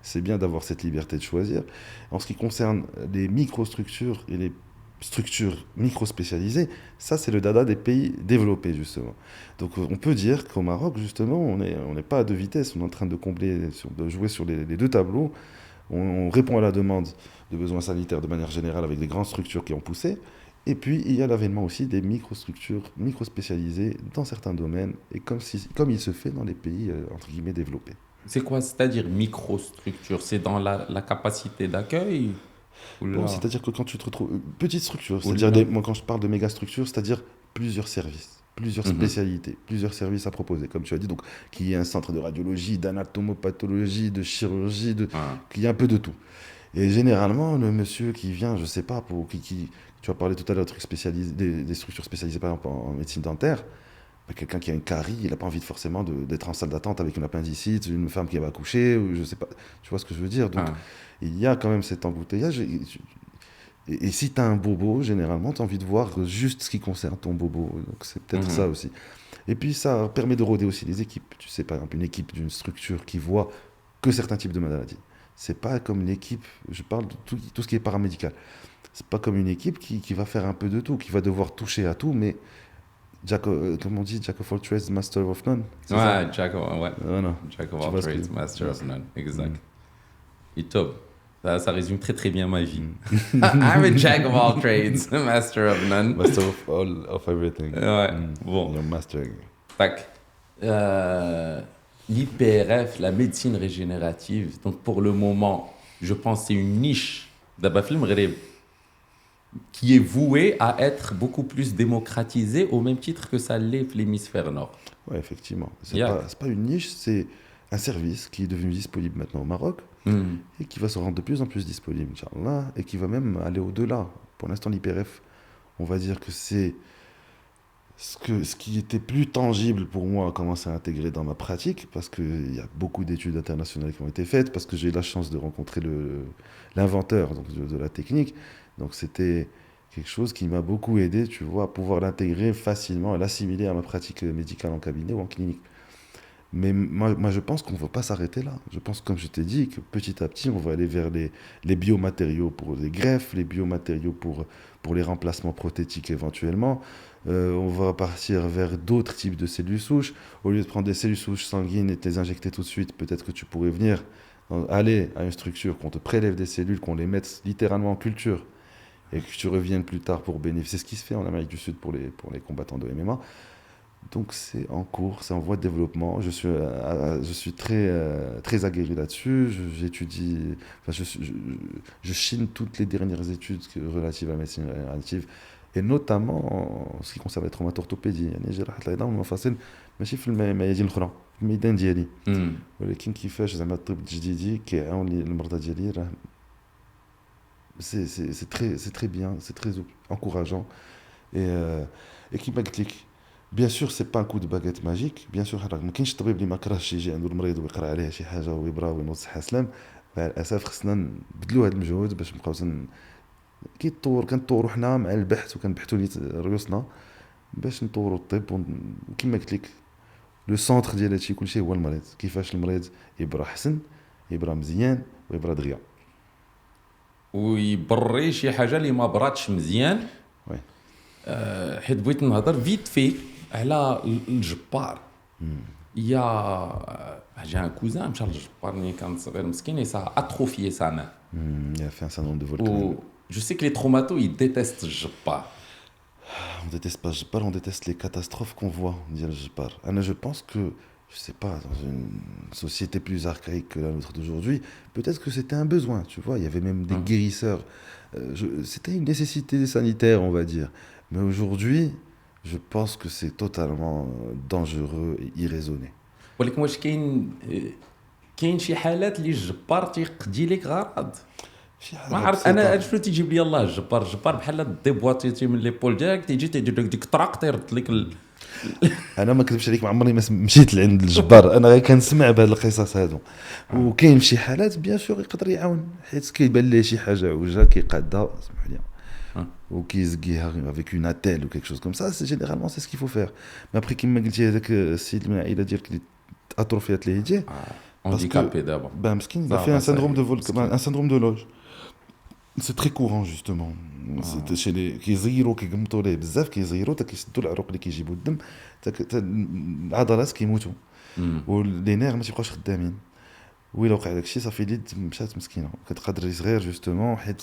c'est bien d'avoir cette liberté de choisir. En ce qui concerne les microstructures et les structures micro-spécialisées, ça, c'est le dada des pays développés, justement. Donc, on peut dire qu'au Maroc, justement, on n'est pas à deux vitesses. On est en train de jouer sur les deux tableaux. On répond à la demande de besoins sanitaires de manière générale avec des grandes structures qui ont poussé. Et puis, il y a l'avènement aussi des microstructures, micro-spécialisées dans certains domaines, et comme il se fait dans les pays, entre guillemets, développés. C'est quoi, c'est-à-dire microstructure? C'est dans la capacité d'accueil? Bon, c'est-à-dire que quand tu te retrouves... Petite structure, c'est-à-dire, moi quand je parle de mégastructure, c'est-à-dire plusieurs services, plusieurs spécialités, plusieurs services à proposer, comme tu as dit, donc qu'il y ait un centre de radiologie, d'anatomopathologie, de chirurgie, qu'il y ait un peu de tout. Et généralement, le monsieur qui vient, je sais pas, tu as parlé tout à l'heure des structures spécialisées, par exemple en médecine dentaire, quelqu'un qui a une carie, il n'a pas envie forcément d'être en salle d'attente avec une appendicite, une femme qui va accoucher, ou je sais pas, tu vois ce que je veux dire. Donc, il y a quand même cet embouteillage. Et si tu as un bobo, généralement, tu as envie de voir juste ce qui concerne ton bobo. Donc, c'est peut-être ça aussi. Et puis, ça permet de rôder aussi les équipes. Tu sais, par exemple, une équipe d'une structure qui voit que certains types de maladies. C'est pas comme une équipe, je parle de tout ce qui est paramédical. C'est pas comme une équipe qui va faire un peu de tout, qui va devoir toucher à tout, mais comme on dit, Jack of all trades, master of none. Ouais, Jack of all trades, master of none, exact. Et top. Ça résume très très bien ma vie. I'm a Jack of all trades, master of none. Master of everything. Ouais, bon. You're mastering. Tac. L'IPRF, la médecine régénérative, donc pour le moment, je pense que c'est une niche qui est vouée à être beaucoup plus démocratisée au même titre que ça l'est l'hémisphère nord. Oui, effectivement. C'est pas une niche, c'est un service qui est devenu disponible maintenant au Maroc et qui va se rendre de plus en plus disponible, Inch'Allah, et qui va même aller au-delà. Pour l'instant, l'IPRF, on va dire que c'est ce qui était plus tangible pour moi a commencé à intégrer dans ma pratique, parce qu'il y a beaucoup d'études internationales qui ont été faites, parce que j'ai eu la chance de rencontrer l'inventeur de la technique. Donc c'était quelque chose qui m'a beaucoup aidé, tu vois, à pouvoir l'intégrer facilement, à l'assimiler à ma pratique médicale en cabinet ou en clinique. Mais moi je pense qu'on ne va pas s'arrêter là. Je pense, comme je t'ai dit, que petit à petit, on va aller vers les biomatériaux pour les greffes, les biomatériaux pour les remplacements prothétiques éventuellement. On va partir vers d'autres types de cellules souches. Au lieu de prendre des cellules souches sanguines et de les injecter tout de suite, peut-être que tu pourrais aller à une structure, qu'on te prélève des cellules, qu'on les mette littéralement en culture, et que tu reviennes plus tard pour bénéficier. C'est ce qui se fait en Amérique du Sud pour les combattants de MMA. Donc c'est en cours, c'est en voie de développement. Je suis très aguerri là-dessus. J'étudie, enfin, je chine toutes les dernières études relatives à la médecine régénérative, et notamment en ce qui concerne les traumato-orthopédie. يعني جراحة العظام والمفاصل ماشي في الميادين الأخرى، في الميدان ديالي. ولكن كيفاش زعما الطب التجديدي كيعاون المرضى ديالي راه c'est très bien, c'est très encourageant. Et qui قلت لك bien sûr c'est pas un coup de baguette magique. bien sûr راه ما كاينش طبيب اللي ما كرهش يجي عنده المريض ويقرا عليه شي حاجه ويبرا وينوض صحه سلام. مع الاسف خصنا نبدلوا هذا المجهود باش نبقاو كنطوروا حنا مع البحث وكنبحثوا لي ريوسنا باش نطوروا الطب. وكما قلت لك لو سونتر ديال هادشي كلشي هو المريض، كيفاش المريض يبرا حسن، يبرا مزيان، ويبرا دغيا ويبري شي حاجه اللي ما براتش مزيان. وي حيت بغيت نهضر فيت في على الجبار. j'ai un cousin مشى للجبار ملي كان صغير مسكين et ça a atrophié sa main. il a fait un syndrome de volcan. Je sais que les traumatos ils détestent الجبار. On déteste pas le Jabbar, on déteste les catastrophes qu'on voit dire le Jabbar. Je pense que, je sais pas, dans une société plus archaïque que la nôtre d'aujourd'hui, peut-être que c'était un besoin, tu vois, il y avait même des guérisseurs. C'était une nécessité sanitaire, on va dire. Mais aujourd'hui, je pense que c'est totalement dangereux et irraisonné. ولكن واش كاين شي حالات اللي الجبار تيقضي لك غرض؟ ما عرفت انا شنو تيجيب لي الله الجبار بحال ديبواتيتي من ليبول ديالك تيجي تيدير لك ديك الطراق تيرد لك انا ما كذبش عليك، ما عمري ما مشيت لعند الجبار، انا غير كنسمع بهاد القصص هادو. وكاين شي حالات بيان سور يقدر يعاون، حيت كيبان ليه شي حاجه عوجه كيقادها سمح لي وكيزكيها avec une attelle ou quelque chose comme ça. C'est généralement c'est ce qu'il faut faire. Mais après كيما قلتي هذاك السيد من العائله ديالك اللي اتروفيات ليه يديه handicapé d'abord. Ben مسكين il a fait un syndrome de volcan, un syndrome de Loge. C'est très courant justement. C'est chez les كيزيروا كيقمطوا ليه بزاف، كيزيروا حتى كيسدوا العروق اللي كيجيبوا الدم، العضلات كيموتوا ولي نير ما تيبقاوش خدامين. وإلا وقع داك الشيء صافي اليد مشات مسكينه، كتقدر صغير جوستومون حيت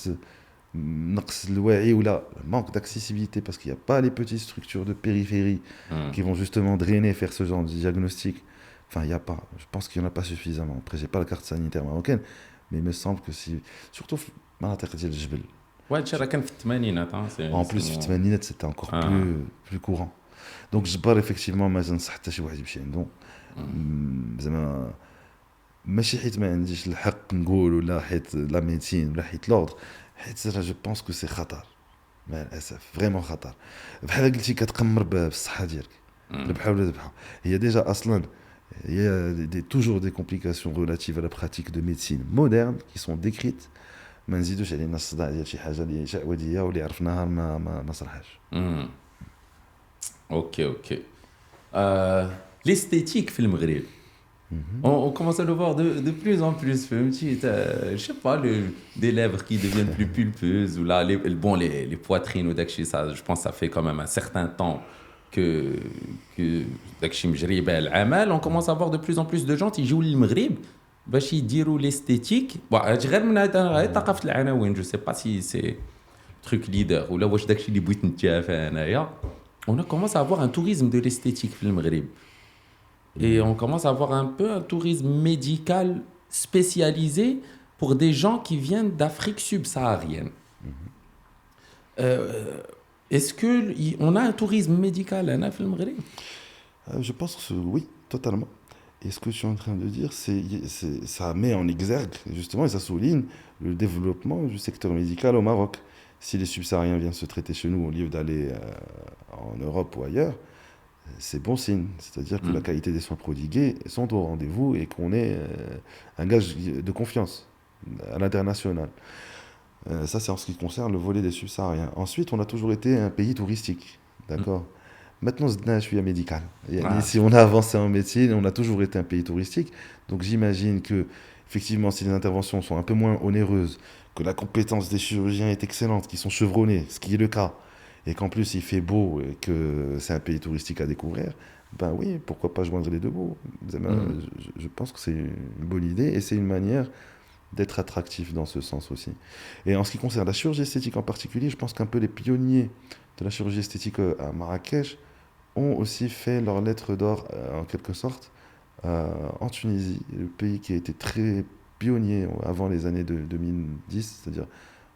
نقص الوعي ولا manque d'accessibilité parce qu'il n'y a pas les petites structures de périphérie qui vont justement drainer, faire ce genre de diagnostic. Enfin, il n'y a pas. Je pense qu'il n'y en a pas suffisamment. Après, j'ai pas la carte sanitaire marocaine, mais il me semble que si... Surtout مناطق ديال الجبل. Ouais, tu as في الثمانينات. En plus, في الثمانينات c'était encore plus courant. Donc الجبار effectivement ما تنصح حتى شي واحد يمشي عنده. زعما ماشي حيت ما عنديش الحق نقول ولا حيت لا ميديسين ولا حيت لوردر، حيت جو بونس كو سي خطر مع الاسف، فريمون خطر. بحال قلتي كتقمر بالصحه ديالك ربحه ولا ذبحه. هي ديجا اصلا il y a toujours des complications relatives à la pratique de médecine moderne qui sont décrites. ما نزيدوش علينا الصداع ديال شي حاجه اللي شعوذيه واللي عرفناها ما صرحاش. اوكي l'esthétique في المغرب on commence à le voir de plus en plus. Je sais pas, des lèvres qui deviennent plus pulpeuses ou là les poitrines ou داكشي. Ça je pense ça fait quand même un certain temps que داكشي مجري به العمل. On commence à voir de plus en plus de gens qui يجيو للمغرب باش يديروا ليستيتيك. هادشي غير من هذا ثقافه العناوين. جو سي با سي سي تروك ليدر ولا واش داكشي اللي بغيت نتجافى انايا. On commence à avoir un tourisme de l'esthétique في المغرب. Et on commence à avoir un peu un tourisme médical spécialisé pour des gens qui viennent d'Afrique subsaharienne. Est-ce qu'on a un tourisme médical في المغرب? Je pense que oui, totalement. Et ce que je suis en train de dire, ça met en exergue, justement, et ça souligne le développement du secteur médical au Maroc. Si les subsahariens viennent se traiter chez nous au lieu d'aller en Europe ou ailleurs, c'est bon signe. C'est-à-dire que la qualité des soins prodigués sont au rendez-vous et qu'on est un gage de confiance à l'international. Ça, c'est en ce qui concerne le volet des subsahariens. Ensuite, on a toujours été un pays touristique, d'accord ? Maintenant, je suis médical. Si on a avancé en médecine, on a toujours été un pays touristique. Donc j'imagine que, effectivement, si les interventions sont un peu moins onéreuses, que la compétence des chirurgiens est excellente, qu'ils sont chevronnés, ce qui est le cas, et qu'en plus il fait beau et que c'est un pays touristique à découvrir, ben oui, pourquoi pas joindre les deux bouts. Je pense que c'est une bonne idée et c'est une manière d'être attractif dans ce sens aussi. Et en ce qui concerne la chirurgie esthétique en particulier, je pense qu'un peu les pionniers de la chirurgie esthétique à Marrakech ont aussi fait leur lettre d'or, en quelque sorte, en Tunisie, le pays qui a été très pionnier avant les années de 2010, c'est-à-dire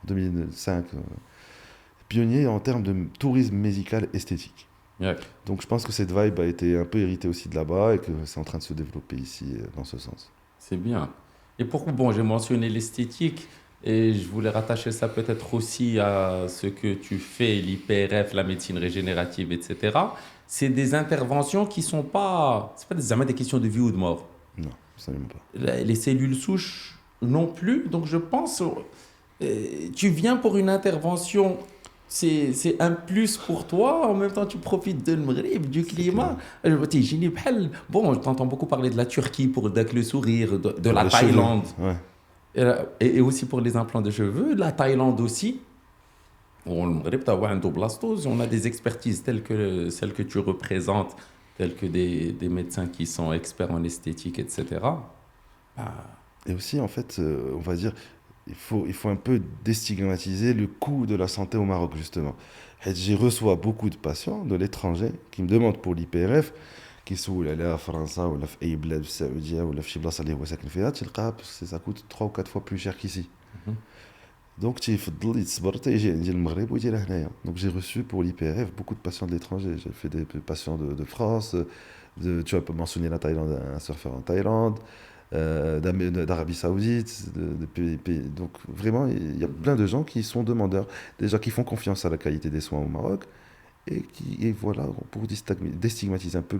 2005, pionnier en termes de tourisme médical esthétique. Ouais. Donc je pense que cette vibe a été un peu héritée aussi de là-bas et que c'est en train de se développer ici dans ce sens. C'est bien. Et pourquoi, bon, j'ai mentionné l'esthétique et je voulais rattacher ça peut-être aussi à ce que tu fais, l'IPRF, la médecine régénérative, etc. C'est des interventions qui sont pas, c'est pas vraiment des questions de vie ou de mort. Non, absolument pas. Les cellules souches non plus. Donc je pense, tu viens pour une intervention, c'est un plus pour toi. En même temps, tu profites de Maghreb, du climat. Bon, je t'entends beaucoup parler de la Turquie pour le sourire, de la Les cheveux, Thaïlande. ouais. Et aussi pour les implants de cheveux, la Thaïlande aussi. Bon, le Maghreb, tu as un blastose. On a des expertises telles que celles que tu représentes, telles que des médecins qui sont experts en esthétique, etc. Ah, Et aussi, en fait, on va dire, il faut un peu déstigmatiser le coût de la santé au Maroc, justement. Et j'y reçois beaucoup de patients de l'étranger qui me demandent pour l'IPRF, qui sont là en France, ou là في أي بلاد في السعودية, ou là في شي بلاصة اللي هو ساكن فيها, تلقاها ça coûte 3 ou 4 fois plus cher qu'ici. mhm. Donc, تيفضل يتصبر حتى يجي عندي المغرب ويجي لهنايا. Donc, j'ai reçu pour l'IPRF beaucoup de patients de l'étranger. J'ai fait des patients de France, tu as mentionné la Thaïlande, un surfeur en Thaïlande, d'Arabie Saoudite, donc vraiment, il y a plein de gens qui sont demandeurs, déjà qui font confiance à la qualité des soins au Maroc, et voilà, pour déstigmatiser un peu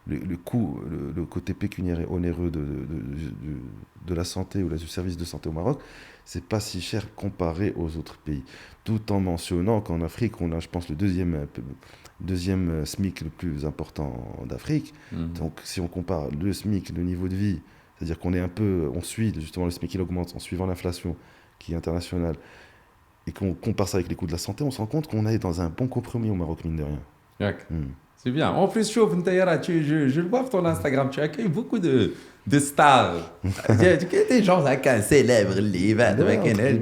le coût, le côté pécuniaire et onéreux de la santé ou du service de santé au Maroc, c'est pas si cher comparé aux autres pays. Tout en mentionnant qu'en Afrique, on a, je pense, le deuxième SMIC le plus important d'Afrique. Mhm. Donc, si on compare le SMIC, le niveau de vie, c'est-à-dire on suit justement le SMIC, il augmente en suivant l'inflation qui est internationale, et qu'on compare ça avec les coûts de la santé, on se rend compte qu'on est dans un bon compromis au Maroc, mine de rien. Yak. C'est bien. En plus, je le vois sur ton Instagram, tu accueilles beaucoup de stars. Des gens célèbres, les avec un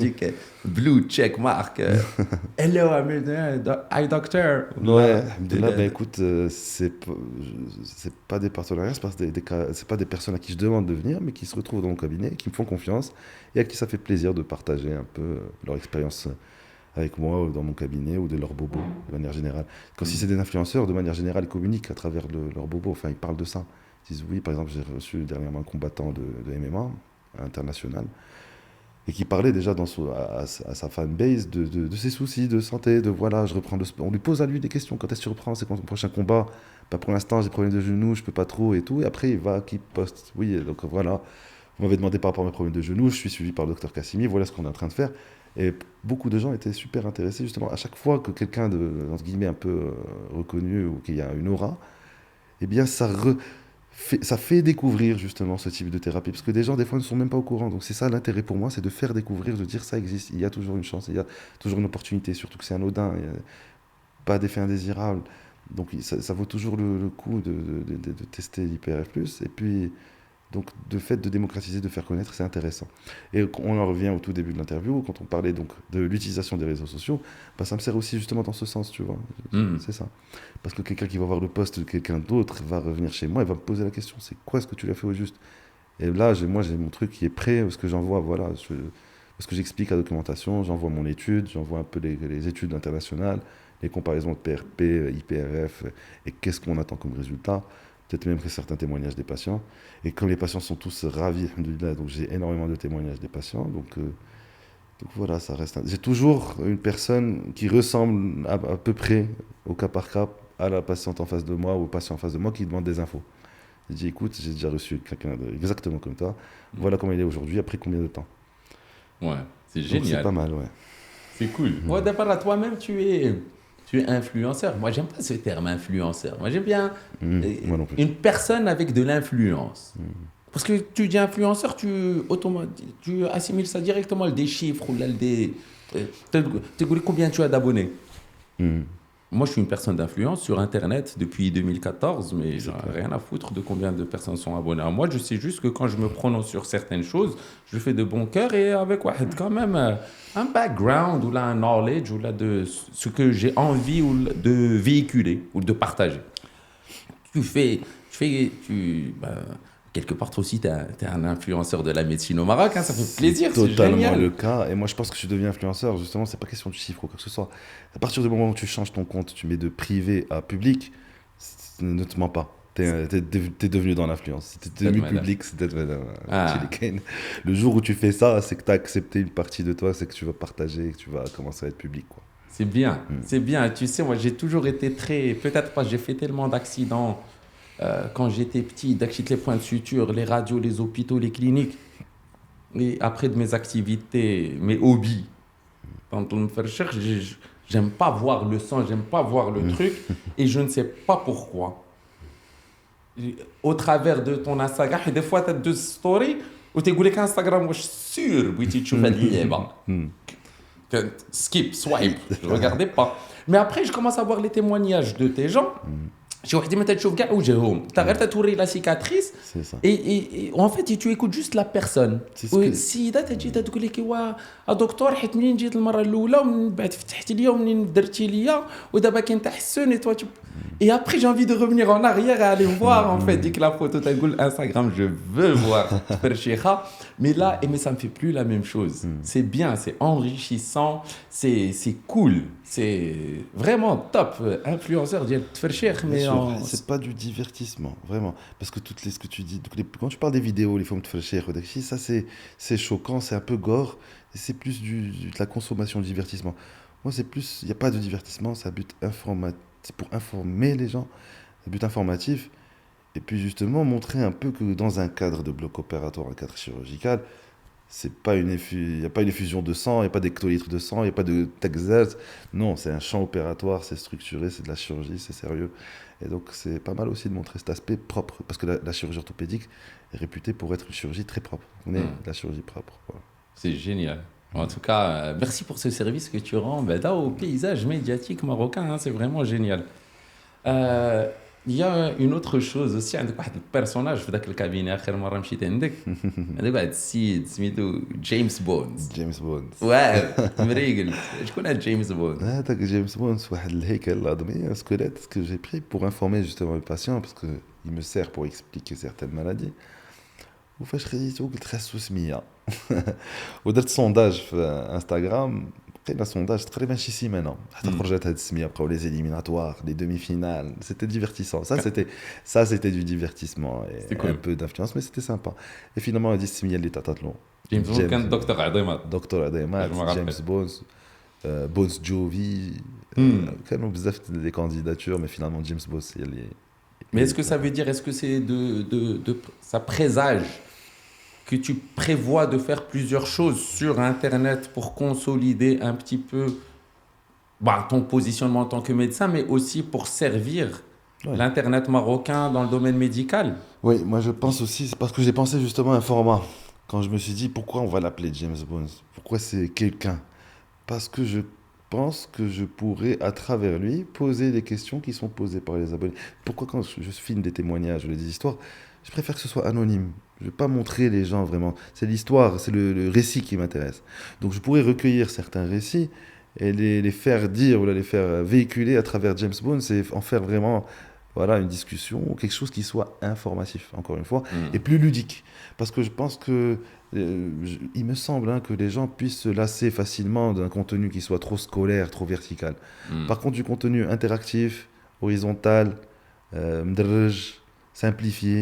blue check mark. Hello, I'm eye doctor. Ouais, là, ben écoute, c'est pas des partenariats, c'est pas des personnes à qui je demande de venir, mais qui se retrouvent dans mon cabinet, qui me font confiance et à qui ça fait plaisir de partager un peu leur expérience avec moi ou dans mon cabinet ou de leurs bobos de manière générale. Quand si c'est des influenceurs, de manière générale, ils communiquent à travers leurs bobos, enfin ils parlent de ça. Ils disent oui, par exemple, j'ai reçu dernièrement un combattant de MMA international et qui parlait déjà à sa fanbase de ses soucis de santé, de voilà, je reprends le sport. On lui pose à lui des questions, quand est-ce que tu reprends, c'est quand ton prochain combat? Bah, pour l'instant, j'ai des problèmes de genoux, je peux pas trop et tout. Et après, il va, qui poste, oui, donc voilà. Vous m'avez demandé par rapport à mes problèmes de genoux, je suis suivi par le docteur Kassimi, voilà ce qu'on est en train de faire. Et beaucoup de gens étaient super intéressés, justement, à chaque fois que quelqu'un de, entre guillemets, un peu reconnu ou qu'il y a une aura, eh bien, ça fait découvrir justement ce type de thérapie, parce que des gens des fois ne sont même pas au courant. Donc c'est ça l'intérêt pour moi, c'est de faire découvrir, de dire ça existe, il y a toujours une chance, il y a toujours une opportunité, surtout que c'est anodin, il y a pas d'effet indésirable. Donc ça vaut toujours le coup de tester l'IPRF+. Et puis donc de fait de démocratiser, de faire connaître, c'est intéressant. Et on en revient au tout début de l'interview, quand on parlait donc de l'utilisation des réseaux sociaux, bah, ça me sert aussi justement dans ce sens, tu vois. C'est ça. Parce que quelqu'un qui va voir le post de quelqu'un d'autre va revenir chez moi et va me poser la question, c'est quoi ce que tu as fait au juste? Et là, j'ai mon truc qui est prêt, parce que j'envoie, voilà, parce que j'explique la documentation, j'envoie mon étude, j'envoie un peu les études internationales, les comparaisons de PRP, IPRF, et qu'est-ce qu'on attend comme résultat. Peut-être même que certains témoignages des patients. Et comme les patients sont tous ravis, alhamdoulilah, donc j'ai énormément de témoignages des patients. Donc voilà, ça reste. J'ai toujours une personne qui ressemble à peu près, au cas par cas, à la patiente en face de moi ou au patient en face de moi qui demande des infos. Je dis écoute, j'ai déjà reçu quelqu'un exactement comme toi. Voilà comment il est aujourd'hui, après combien de temps. Ouais, c'est Donc génial. c'est pas mal, ouais. C'est cool. Moi, d'après à toi-même, tu es influenceur. Moi, j'aime pas ce terme influenceur. Moi, j'aime bien Moi non plus. une personne avec de l'influence. Parce que tu dis influenceur, tu assimiles ça directement à des chiffres ou là, tu combien tu as d'abonnés. moi, je suis une personne d'influence sur Internet depuis 2014, mais j'en ai rien à foutre de combien de personnes sont abonnées à moi. Je sais juste que quand je me prononce sur certaines choses, je le fais de bon cœur et avec quand même un background ou là, un knowledge ou là de ce que j'ai envie ou de véhiculer ou de partager. Quelque part, toi aussi, tu es un influenceur de la médecine au Maroc, hein, ça fait plaisir, c'est totalement génial. le cas. Et moi, je pense que je deviens influenceur, justement, c'est pas question de chiffres ou quoi que ce soit. À partir du moment où tu changes ton compte, tu mets de privé à public, ne te mens pas. T'es devenu dans l'influence. Si t'es devenu public, c'est peut-être le jour où tu fais ça, c'est que tu as accepté une partie de toi, c'est que tu vas partager, que tu vas commencer à être public, quoi. C'est bien, c'est bien. Tu sais, moi, j'ai toujours été très... Peut-être pas, j'ai fait tellement d'accidents quand j'étais petit, d'acheter les points de suture, les radios, les hôpitaux, les cliniques. Et après de mes activités, mes hobbies, quand on me fait recherche, j'aime pas voir le sang, j'aime pas voir le truc, et je ne sais pas pourquoi. Au travers de ton Instagram, et des fois, tu as deux stories où tu dis que Instagram, moi, je suis sûr que tu vas lire. Skip, swipe, je ne regardais pas. Mais après, je commence à voir les témoignages de tes gens. Je dis, mais tu vois كاع وجههم. Tu as tourné la cicatrice. C'est ça. Et en fait, tu écoutes juste la personne. السيدة تجي تقول لك وا دكتور حيت منين جيت المرة الأولى ومن بعد فتحتي ليا ومنين درتي ليا ودابا كاين تحسن et après j'ai envie de revenir en arrière et aller voir en fait dès que la photo تقول Instagram je veux voir Fercheikha mais là mais ça me fait plus la même chose. C'est bien, c'est enrichissant, c'est cool, c'est vraiment top influenceur ديال Fercheikh mais c'est pas du divertissement, vraiment. Parce que ce que tu dis, quand tu parles des vidéos, les films de Fercheikh, ça c'est choquant, c'est un peu gore, et c'est plus de la consommation de divertissement. Moi, c'est plus, il n'y a pas de divertissement, c'est un but c'est pour informer les gens, un but informatif, et puis justement montrer un peu que dans un cadre de bloc opératoire, un cadre chirurgical, il n'y a pas une effusion de sang, il n'y a pas d'hectolitres de sang, il n'y a pas de taxage. Non, c'est un champ opératoire, c'est structuré, c'est de la chirurgie, c'est sérieux. Et donc, c'est pas mal aussi de montrer cet aspect propre, parce que la chirurgie orthopédique est réputée pour être une chirurgie très propre. On est de la chirurgie propre. Voilà. C'est génial. En tout cas, merci pour ce service que tu rends au paysage médiatique marocain. Hein, c'est vraiment génial. Il y a une autre chose aussi. عندك واحد البيرسوناج في ذاك الكابيني آخر مرة مشيت عندك. عندك واحد السيد سميتو جيمس بونز. جيمس بونز. واو مريقل. شكون هاد جيمس بونز؟ هذاك جيمس بونز واحد الهيكل العظمي un squelette que j'ai pris pour informer justement les patients parce que il me sert pour expliquer certaines maladies. وفاش خديته قلت خاصو سميه ودرت سونداج في انستغرام لقينا سونداج تقريبا شي سيمانه حتى خرجت هذه السميه بقاو لي زيليميناتوار لي دومي فينال c'était divertissant ça c'était du divertissement et un peu d'influence mais c'était sympa et finalement هذه السميه اللي تعطات له جيمس بونز كان دكتور عظيمات جيمس بونز بونز جوفي كانوا بزاف دي كانديداتور mais finalement جيمس بونز هي اللي Mais est-ce que ça veut dire, est-ce que c'est ça présage que tu prévois de faire plusieurs choses sur Internet pour consolider un petit peu ton positionnement en tant que médecin, mais aussi pour servir l'Internet marocain dans le domaine médical? Oui, moi je pense aussi, c'est parce que j'ai pensé justement à un format. Quand je me suis dit, pourquoi on va l'appeler James Bond? Pourquoi c'est quelqu'un? Parce que je pense que je pourrais, à travers lui, poser des questions qui sont posées par les abonnés. Pourquoi quand je filme des témoignages ou des histoires, je préfère que ce soit anonyme. Je ne vais pas montrer les gens vraiment. C'est l'histoire, c'est le récit qui m'intéresse. Donc je pourrais recueillir certains récits et les faire dire ou les faire véhiculer à travers James Bond, c'est en faire vraiment une discussion ou quelque chose qui soit informatif, encore une fois, et plus ludique. Parce que je pense que il me semble que les gens puissent se lasser facilement d'un contenu qui soit trop scolaire, trop vertical. Par contre, du contenu interactif, horizontal, mdrj, simplifié,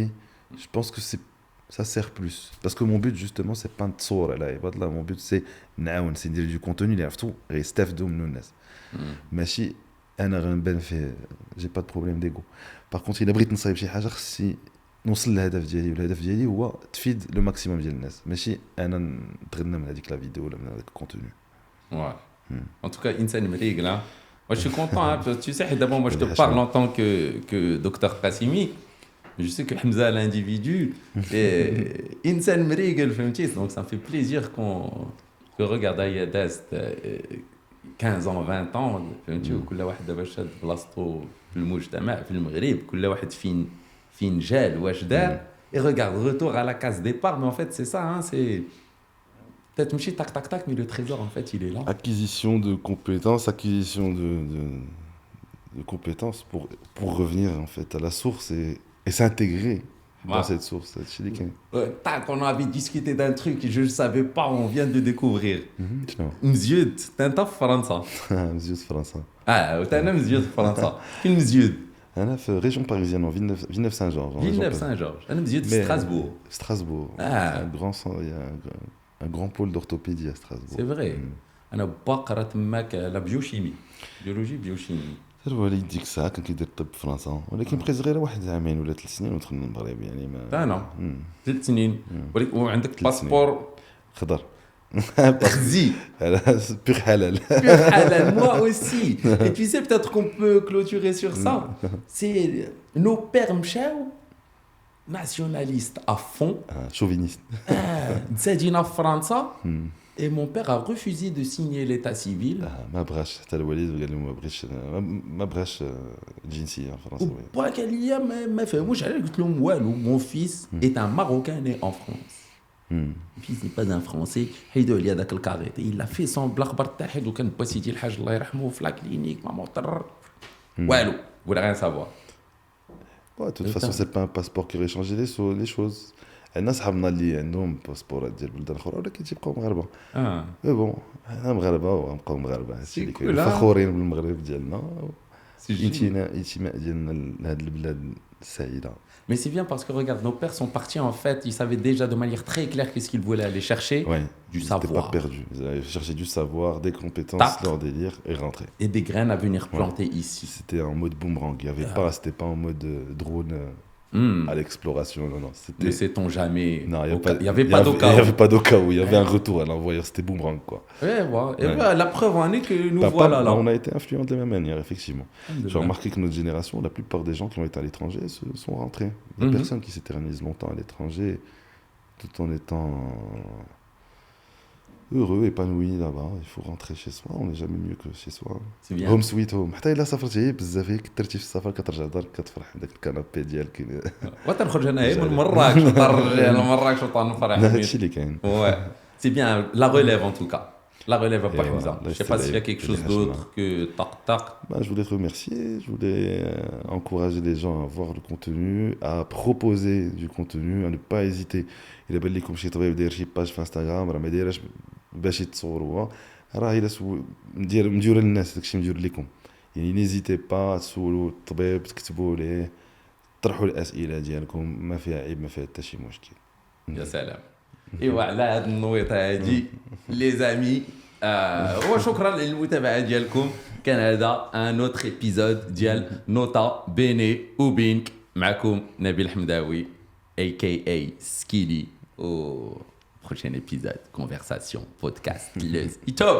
je pense que ça sert plus. Parce que mon but, justement, c'est pas de tsora là. Mon but, c'est du contenu, il y a tout, et Steph Doum Nunes. Mais si, j'ai pas de problème d'ego. Par contre, il a brit نصايب شي حاجة خصني نوصل للهدف ديالي والهدف ديالي هو تفيد لو ماكسيموم ديال الناس ماشي انا نتغنى من هذيك لا فيديو ولا من هذاك الكونتوني. Ouais. En tout cas, Insan Merigue, là. Moi, je suis content. Hein, parce que tu sais, d'abord, moi, je te parle en tant que docteur Qassimi. Je sais que Hamza, l'individu, et Insan Merigue, donc ça me fait plaisir que regarde Ayadast. 15 ans 20 ans فهمتي وكل واحد دابا شاد بلاصتو في المجتمع في المغرب كل واحد فين جال واش دار et regarde retour à la case départ mais en fait c'est ça hein, c'est peut-être تمشي tac tac tac mais le trésor en fait il est là. Acquisition de compétences, acquisition de compétences pour revenir en fait à la source et s'intégrer dans cette source. Tac, on avait discuté d'un truc que je ne savais pas, on vient de découvrir. مزيود انت في فرنسا. مزيود في فرنسا. وأنا مزيود في فرنسا. فين مزيود؟ أنا في région parisienne en Villeneuve-Saint-Georges. Villeneuve-Saint-Georges. أنا مزيود في Strasbourg. Strasbourg. Il y a un grand pôle d'orthopédie à Strasbourg. C'est vrai. أنا باقرا تماك لا بيوشيمي. بيولوجي بيوشيمي. هو يديك الساعه كان كيدير الطب في فرنسا ولكن بقيت صغير واحد عامين ولا 3 سنين ودخل للمغرب يعني ما انا 3 سنين وعندك باسبور خضر خزي بيغ حلال moi aussi et tu sais peut-être qu'on peut clôturer sur ça c'est nos pères مشاو nationalistes à fond chauvinistes تساجينا في فرنسا et mon père a refusé de signer l'état civil. ما بغاش حتى الوالد قال له ما بغاش الجنسيه فرنسويه. وباك ليا ما فهموش علاه قلت لهم والو. Mon fils est un Marocain né en France. Mon fils n'est pas un Français. حيدوا لي هذاك الكاريت. Il a fait son بالاخبار تاعي وكان با سيدي الحاج الله يرحمه في لا كلينيك مع موطر والو. Vous voulez rien savoir. De toute façon c'est pas un passeport qui aurait changé les choses. الناس صحابنا اللي عندهم باسبورات ديال بلدان اخرى ولكن تيبقاو مغاربه مي بون حنا مغاربه وغنبقاو مغاربه هادشي اللي كاين فخورين بالمغرب ديالنا انتماء ديالنا لهاد البلاد السعيده. Mais c'est bien parce que regarde, nos pères sont partis en fait, ils savaient déjà de manière très claire qu'est-ce qu'ils voulaient aller chercher, du savoir. Ils n'étaient pas perdus, ils allaient chercher du savoir, des compétences, leur délire et rentrer. Et des graines à venir planter ici. C'était en mode boomerang, il y avait pas, c'était pas en mode drone à l'exploration, non. C'était... Ne sait-on jamais. Non, il n'y avait pas d'au cas où. Il n'y avait pas d'au cas où, il y avait un retour à l'envoyeur, c'était boomerang quoi. La preuve en est que nous voilà là. On a été influents de la même manière, effectivement. J'ai remarqué que notre génération, la plupart des gens qui ont été à l'étranger sont rentrés. Il y a personne qui s'éternise longtemps à l'étranger tout en étant heureux, épanoui là-bas. Il faut rentrer chez soi, on n'est jamais mieux que chez soi. C'est bien. Home sweet home. حتى إلا سافرتي بزاف كثرتي في السفر كترجع لدارك كتفرح بداك الكنابي ديالك. وتنخرج أنا من مراكش نرجع لمراكش وتنفرح. هادشي اللي كاين. C'est bien la relève en tout cas. La relève à Hamza. Je ne sais pas s'il y a quelque chose d'autre que tac. Je voulais te remercier, je voulais encourager les gens à voir le contenu, à proposer du contenu, à ne pas hésiter. Il a بالكم شي طبيب داير شي باج في انستغرام راه ما دايرش باش يتصوروها راه الا مديوره للناس داكشي مديور لكم يعني نيزيتي با تسولوا الطبيب تكتبوا ليه طرحوا الاسئله ديالكم ما فيها عيب ما فيها حتى شي مشكل. يا سلام. ايوا على هاد النويطه هادي لي زامي وشكرا للمتابعه ديالكم. كان هذا ان اوتر ايبيزود ديال نوتا بيني وبينك معكم نبيل حمداوي aka Skilly au prochain épisode conversation podcast. Let's go.